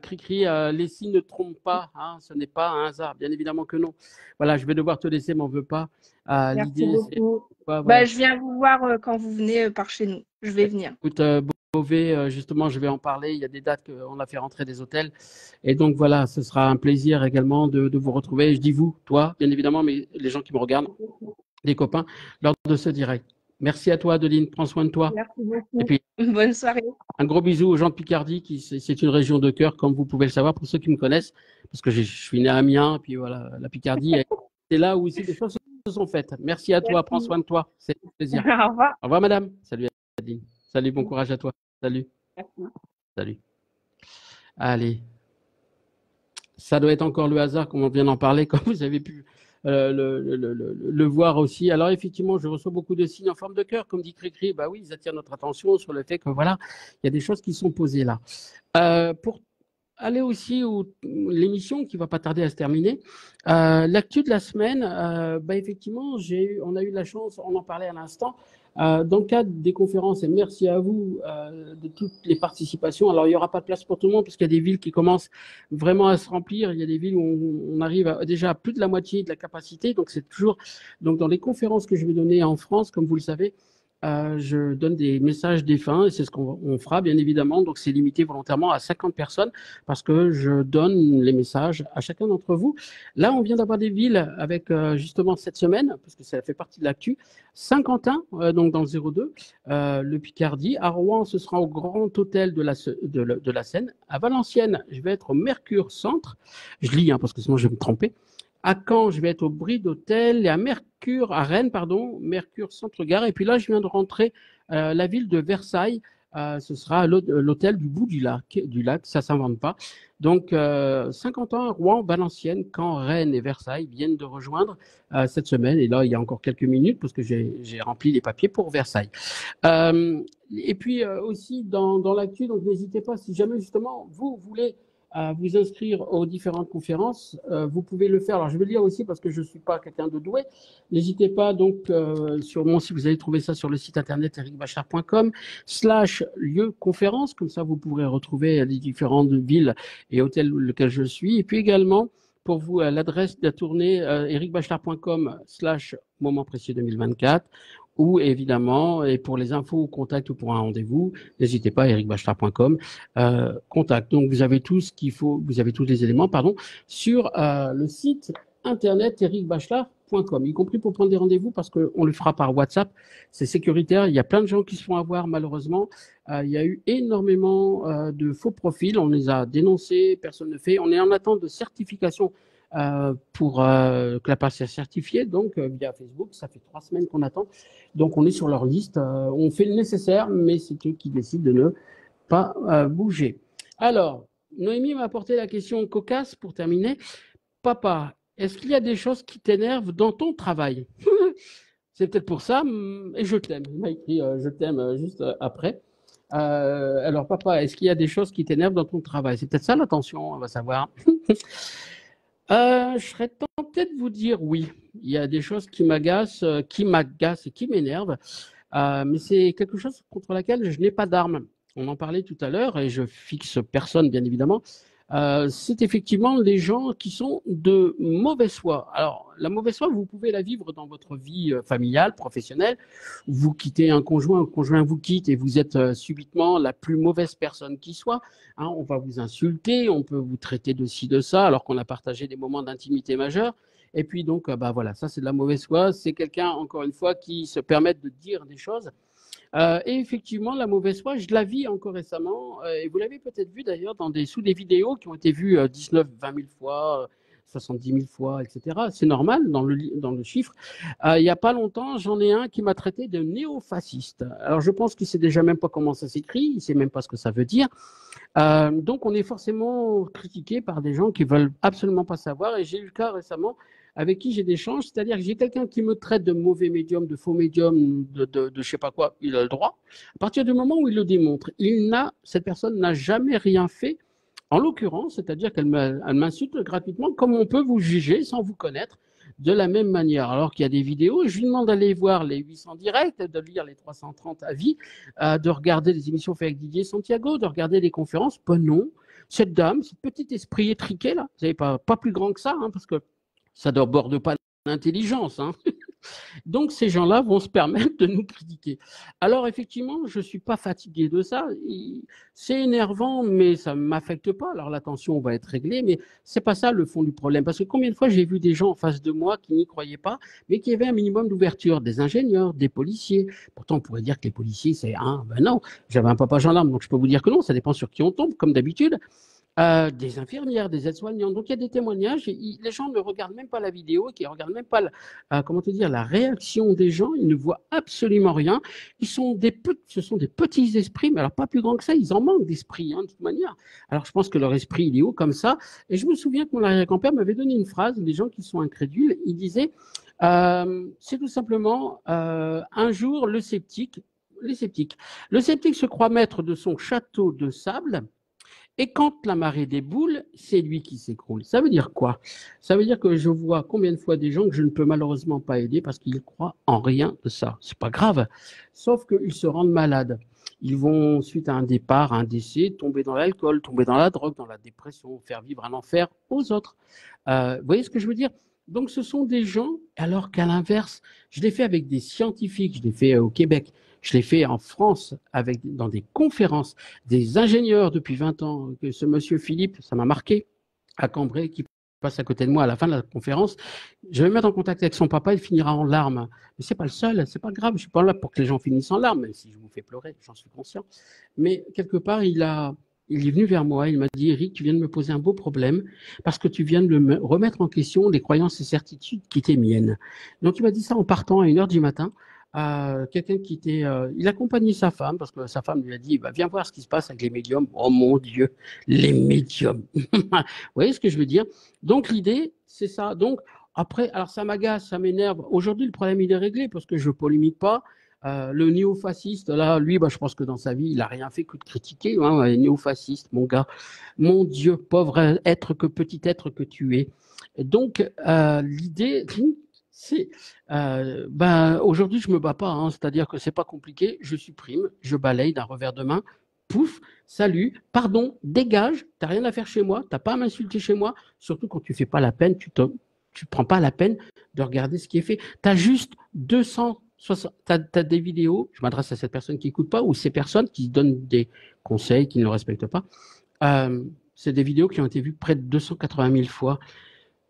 Cricri, les signes ne trompent pas, hein, ce n'est pas un hasard, bien évidemment que non. Voilà, je vais devoir te laisser, m'en veux pas. merci L'idée, c'est beaucoup. voilà. Bah, je viens vous voir quand vous venez par chez nous. Je vais venir. Écoute, Beauvais, justement, je vais en parler. Il y a des dates qu'on a fait rentrer des hôtels. Et donc voilà, ce sera un plaisir également de vous retrouver. Je dis vous, toi, bien évidemment, mais les gens qui me regardent, les copains, lors de ce direct. Merci à toi, Adeline. Prends soin de toi. Merci beaucoup. Et puis, Bonne soirée. un gros bisou aux gens de Picardie, c'est une région de cœur, comme vous pouvez le savoir, pour ceux qui me connaissent, parce que je suis né à Amiens, et puis voilà, la Picardie, c'est là où ici les choses se sont faites. Merci à toi, prends soin de toi, c'est un plaisir. Au revoir. Au revoir, madame. Salut, Adeline. Salut, bon courage à toi. Salut. Merci. Salut. Allez. Ça doit être encore le hasard, comme on vient d'en parler, comme vous avez pu le voir aussi. Alors effectivement, je reçois beaucoup de signes en forme de cœur, comme dit Cricri. Bah oui, ils attirent notre attention sur le fait que voilà, il y a des choses qui sont posées là. Pour aller aussi où l'émission qui va pas tarder à se terminer. L'actu de la semaine, effectivement, on a eu la chance, on en parlait à l'instant, dans le cadre des conférences, et merci à vous de toutes les participations. Alors, il n'y aura pas de place pour tout le monde, parce qu'il y a des villes qui commencent vraiment à se remplir. Il y a des villes où on arrive déjà à plus de la moitié de la capacité. Donc, c'est toujours. Donc, dans les conférences que je vais donner en France, comme vous le savez, je donne des messages défunts et c'est ce qu'on fera bien évidemment. Donc c'est limité volontairement à 50 personnes parce que je donne les messages à chacun d'entre vous. Là, on vient d'avoir des villes avec justement cette semaine, parce que ça fait partie de l'actu. Saint-Quentin, donc dans le 02, le Picardie. À Rouen, ce sera au Grand Hôtel de la Seine. À Valenciennes, je vais être au Mercure Centre. Je lis parce que sinon je vais me tromper. À Caen, je vais être au Brie d'Hôtel et à Rennes, pardon, Mercure Centre-Gare. Et puis là, je viens de rentrer la ville de Versailles. Ce sera l'hôtel du bout du lac, ça s'invente pas. Donc, 50 ans, Rouen, Valenciennes, Caen, Rennes et Versailles viennent de rejoindre cette semaine. Et là, il y a encore quelques minutes parce que j'ai rempli les papiers pour Versailles. Et puis aussi dans l'actu, donc n'hésitez pas, si jamais justement vous voulez vous inscrire aux différentes conférences, vous pouvez le faire. Alors je vais le dire aussi parce que je ne suis pas quelqu'un de doué. N'hésitez pas donc sur mon site, vous allez trouver ça sur le site internet ericbachar.com/lieu conférence, comme ça vous pourrez retrouver les différentes villes et hôtels lesquels je suis. Et puis également pour vous l'adresse de la tournée ericbachar.com/moment précieux 2024. Ou évidemment, et pour les infos ou contacts ou pour un rendez-vous, n'hésitez pas, ericbachar.com, contact. Donc vous avez tout ce qu'il faut, vous avez tous les éléments, pardon, sur le site internet ericbachar.com, y compris pour prendre des rendez-vous parce qu'on le fera par WhatsApp, c'est sécuritaire. Il y a plein de gens qui se font avoir malheureusement. Il y a eu énormément de faux profils, on les a dénoncés, personne ne fait. On est en attente de certification pour que la page soit certifiée, donc via Facebook. Ça fait 3 semaines qu'on attend. Donc on est sur leur liste. On fait le nécessaire, mais c'est eux qui décident de ne pas bouger. Alors, Noémie m'a apporté la question cocasse pour terminer. Papa, est-ce qu'il y a des choses qui t'énervent dans ton travail? C'est peut-être pour ça, et je t'aime. Il m'a écrit je t'aime juste après. Alors, papa, est-ce qu'il y a des choses qui t'énervent dans ton travail? C'est peut-être ça l'attention, on va savoir. Je serais tenté de vous dire oui. Il y a des choses qui m'agacent et qui m'énervent, mais c'est quelque chose contre laquelle je n'ai pas d'arme. On en parlait tout à l'heure et je fixe personne, bien évidemment. C'est effectivement les gens qui sont de mauvaise foi. Alors, la mauvaise foi, vous pouvez la vivre dans votre vie familiale, professionnelle. Vous quittez un conjoint vous quitte et vous êtes subitement la plus mauvaise personne qui soit. Hein, on va vous insulter, on peut vous traiter de ci, de ça, alors qu'on a partagé des moments d'intimité majeurs. Et puis donc, voilà, ça c'est de la mauvaise foi. C'est quelqu'un, encore une fois, qui se permet de dire des choses. Et effectivement, la mauvaise foi, je la vis encore récemment. Et vous l'avez peut-être vu d'ailleurs sous des vidéos qui ont été vues 19, 20 000 fois, 70 000 fois, etc. C'est normal dans le chiffre. Il n'y a pas longtemps, j'en ai un qui m'a traité de néofasciste. Alors je pense qu'il ne sait déjà même pas comment ça s'écrit, il ne sait même pas ce que ça veut dire. Donc on est forcément critiqué par des gens qui veulent absolument pas savoir. Et j'ai eu le cas récemment avec qui j'ai des échanges, c'est-à-dire que j'ai quelqu'un qui me traite de mauvais médium, de faux médium, de je sais pas quoi, il a le droit. À partir du moment où il le démontre, cette personne n'a jamais rien fait. En l'occurrence, c'est-à-dire qu'elle m'insulte gratuitement, comme on peut vous juger sans vous connaître de la même manière. Alors qu'il y a des vidéos, je lui demande d'aller voir les 800 directs, de lire les 330 avis, de regarder les émissions faites avec Didier Santiago, de regarder les conférences. Ben non, cette dame, ce petit esprit étriqué là, vous savez pas plus grand que ça, hein, parce que ça ne borde pas l'intelligence. Hein. Donc ces gens-là vont se permettre de nous critiquer. Alors effectivement, je ne suis pas fatigué de ça. C'est énervant, mais ça ne m'affecte pas. Alors la tension va être réglée, mais ce n'est pas ça le fond du problème. Parce que combien de fois j'ai vu des gens en face de moi qui n'y croyaient pas, mais qui avaient un minimum d'ouverture, des ingénieurs, des policiers. Pourtant, on pourrait dire que les policiers, c'est un. Ben non, j'avais un papa gendarme, donc je peux vous dire que non, ça dépend sur qui on tombe, comme d'habitude. Des infirmières, des aides-soignantes. Donc il y a des témoignages. Les gens ne regardent même pas la vidéo, qui ne regardent même pas la réaction des gens. Ils ne voient absolument rien. Ce sont des petits esprits, mais alors pas plus grands que ça. Ils en manquent d'esprit, hein, de toute manière. Alors je pense que leur esprit il est haut comme ça. Et je me souviens que mon arrière-grand-père m'avait donné une phrase. Les gens qui sont incrédules, il disait c'est tout simplement un jour le sceptique se croit maître de son château de sable. Et quand la marée déboule, c'est lui qui s'écroule. Ça veut dire quoi? Ça veut dire que je vois combien de fois des gens que je ne peux malheureusement pas aider parce qu'ils croient en rien de ça. C'est pas grave. Sauf qu'ils se rendent malades. Ils vont, suite à un départ, à un décès, tomber dans l'alcool, tomber dans la drogue, dans la dépression, faire vivre un enfer aux autres. Vous voyez ce que je veux dire? Donc ce sont des gens, alors qu'à l'inverse, je l'ai fait avec des scientifiques, je l'ai fait au Québec, je l'ai fait en France avec, dans des conférences, des ingénieurs depuis 20 ans. Que ce monsieur Philippe, ça m'a marqué, à Cambrai, qui passe à côté de moi à la fin de la conférence. Je vais me mettre en contact avec son papa, il finira en larmes. Mais c'est pas le seul, c'est pas grave, je suis pas là pour que les gens finissent en larmes, même si je vous fais pleurer, j'en suis conscient. Mais quelque part, il est venu vers moi, il m'a dit, Eric, tu viens de me poser un beau problème parce que tu viens de me remettre en question les croyances et certitudes qui étaient miennes. Donc il m'a dit ça en partant à 1 heure du matin. Quelqu'un qui était, il accompagnait sa femme parce que sa femme lui a dit, bah, viens voir ce qui se passe avec les médiums. Oh mon Dieu, les médiums. Vous voyez ce que je veux dire? Donc l'idée, c'est ça. Donc après, alors ça m'agace, ça m'énerve. Aujourd'hui, le problème il est réglé parce que je polémique pas. Le néo-fasciste, là, lui, bah, je pense que dans sa vie, il a rien fait que de critiquer. Hein, les néo-fascistes, mon gars, mon Dieu, pauvre être que petit être que tu es. Et donc l'idée, c'est aujourd'hui je me bats pas, hein, c'est-à-dire que c'est pas compliqué, je supprime, je balaye d'un revers de main, pouf, salut, pardon, dégage, t'as rien à faire chez moi, t'as pas à m'insulter chez moi, surtout quand tu fais pas la peine, tu prends pas la peine de regarder ce qui est fait. T'as juste 260, t'as des vidéos, je m'adresse à cette personne qui écoute pas, ou ces personnes qui donnent des conseils, qui ne le respectent pas. C'est des vidéos qui ont été vues près de 280 000 fois.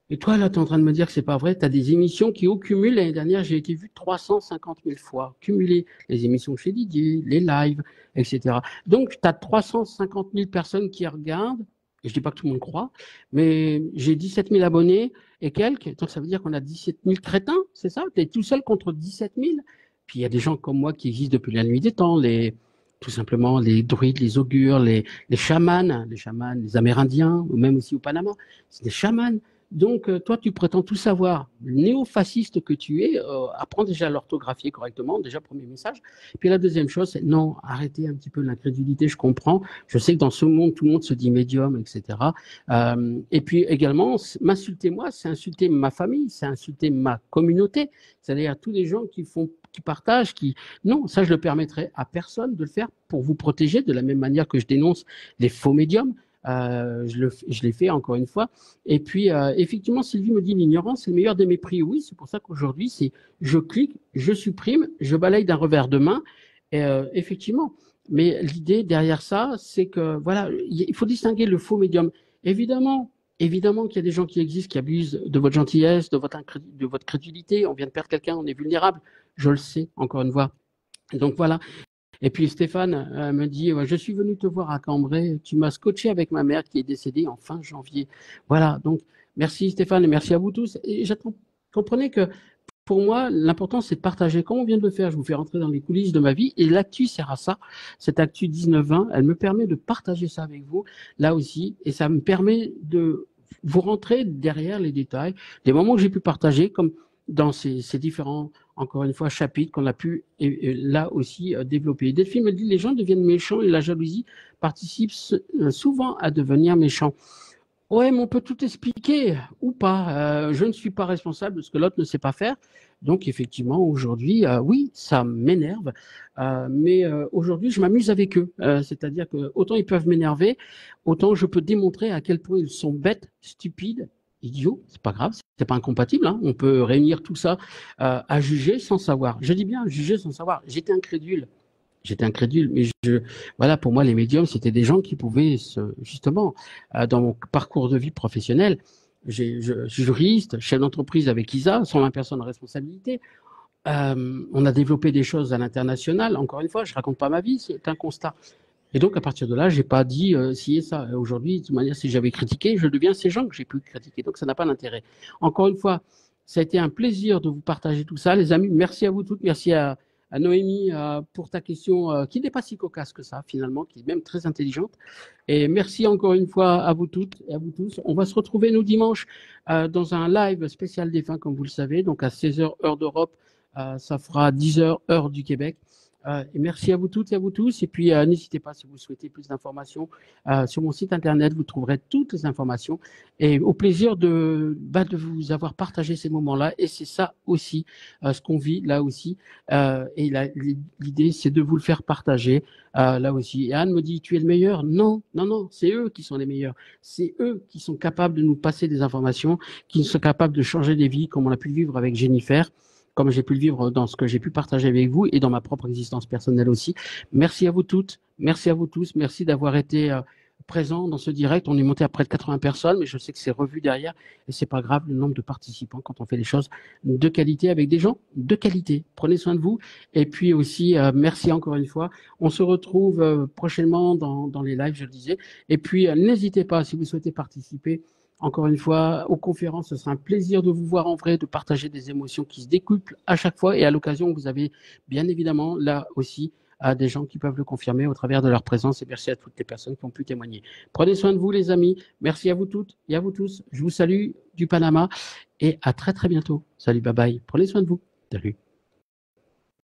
Et toi, là, tu es en train de me dire que c'est pas vrai. Tu as des émissions qui, au cumul, l'année dernière, j'ai été vu 350 000 fois. Cumulé. Les émissions chez Didier, les lives, etc. Donc, tu as 350 000 personnes qui regardent. Et je dis pas que tout le monde croit, mais j'ai 17 000 abonnés et quelques. Donc, ça veut dire qu'on a 17 000 crétins, c'est ça? Tu es tout seul contre 17 000. Puis, il y a des gens comme moi qui existent depuis la nuit des temps. Tout simplement, les druides, les augures, les chamans, les Amérindiens, ou même aussi au Panama. C'est des chamans. Donc, toi, tu prétends tout savoir. Le néo-fasciste que tu es, apprends déjà à l'orthographier correctement, déjà premier message. Puis la deuxième chose, c'est non, arrêtez un petit peu l'incrédulité, je comprends. Je sais que dans ce monde, tout le monde se dit médium, etc. Et puis également, m'insulter moi, c'est insulter ma famille, c'est insulter ma communauté, c'est-à-dire tous les gens qui partagent, Non, ça, je le permettrai à personne de le faire pour vous protéger de la même manière que je dénonce les faux médiums. Je l'ai fait encore une fois. Et puis, effectivement, Sylvie me dit l'ignorance, c'est le meilleur des mépris. Oui, c'est pour ça qu'aujourd'hui, c'est je clique, je supprime, je balaye d'un revers de main. Et, effectivement. Mais l'idée derrière ça, c'est que, voilà, il faut distinguer le faux médium. Évidemment, évidemment qu'il y a des gens qui existent, qui abusent de votre gentillesse, de votre crédulité. On vient de perdre quelqu'un, on est vulnérable. Je le sais, encore une fois. Donc voilà. Et puis Stéphane me dit, je suis venu te voir à Cambrai, tu m'as scotché avec ma mère qui est décédée en fin janvier. Voilà, donc merci Stéphane et merci à vous tous. Et comprenez que pour moi, l'important c'est de partager, comme on vient de le faire, je vous fais rentrer dans les coulisses de ma vie, et l'actu sert à ça. Cette actu 19-20, elle me permet de partager ça avec vous, là aussi, et ça me permet de vous rentrer derrière les détails, des moments que j'ai pu partager, comme dans ces différents, encore une fois, chapitres qu'on a pu là aussi développer. Delphine me dit, les gens deviennent méchants et la jalousie participe souvent à devenir méchant. Ouais, mais on peut tout expliquer ou pas. Je ne suis pas responsable de ce que l'autre ne sait pas faire. Donc effectivement, aujourd'hui, oui, ça m'énerve, mais aujourd'hui, je m'amuse avec eux. C'est-à-dire que autant ils peuvent m'énerver, autant je peux démontrer à quel point ils sont bêtes, stupides, idiots. C'est pas grave, c'est pas incompatible. Hein. On peut réunir tout ça à juger sans savoir. Je dis bien juger sans savoir. J'étais incrédule, mais voilà, pour moi, les médiums, c'était des gens qui pouvaient justement, dans mon parcours de vie professionnel, je suis juriste, chef d'entreprise avec ISA, 120 personnes de responsabilité. On a développé des choses à l'international. Encore une fois, je raconte pas ma vie, c'est un constat. Et donc, à partir de là, j'ai pas dit si et ça. Aujourd'hui, de toute manière, si j'avais critiqué, je deviens ces gens que j'ai pu critiquer. Donc, ça n'a pas d'intérêt. Encore une fois, ça a été un plaisir de vous partager tout ça. Les amis, merci à vous toutes. Merci à Noémie pour ta question qui n'est pas si cocasse que ça, finalement, qui est même très intelligente. Et merci encore une fois à vous toutes et à vous tous. On va se retrouver, nous, dimanche, dans un live spécial défunt, comme vous le savez, donc à 16h, heure d'Europe. Ça fera 10h, heure du Québec. Et merci à vous toutes et à vous tous. Et puis, n'hésitez pas si vous souhaitez plus d'informations. Sur mon site internet, vous trouverez toutes les informations. Et au plaisir de vous avoir partagé ces moments-là. Et c'est ça aussi, ce qu'on vit là aussi. Et l'idée, c'est de vous le faire partager là aussi. Et Anne me dit, tu es le meilleur. Non, non, non, c'est eux qui sont les meilleurs. C'est eux qui sont capables de nous passer des informations, qui sont capables de changer des vies, comme on a pu le vivre avec Jennifer, comme j'ai pu le vivre dans ce que j'ai pu partager avec vous et dans ma propre existence personnelle aussi. Merci à vous toutes, merci à vous tous, merci d'avoir été présents dans ce direct. On est monté à près de 80 personnes, mais je sais que c'est revu derrière et c'est pas grave le nombre de participants quand on fait les choses de qualité avec des gens de qualité. Prenez soin de vous et puis aussi merci encore une fois. On se retrouve prochainement dans les lives, je le disais. Et puis n'hésitez pas si vous souhaitez participer. Encore une fois, aux conférences, ce sera un plaisir de vous voir en vrai, de partager des émotions qui se décuplent à chaque fois. Et à l'occasion, vous avez bien évidemment là aussi des gens qui peuvent le confirmer au travers de leur présence. Et merci à toutes les personnes qui ont pu témoigner. Prenez soin de vous, les amis. Merci à vous toutes et à vous tous. Je vous salue du Panama et à très très bientôt. Salut, bye bye. Prenez soin de vous. Salut.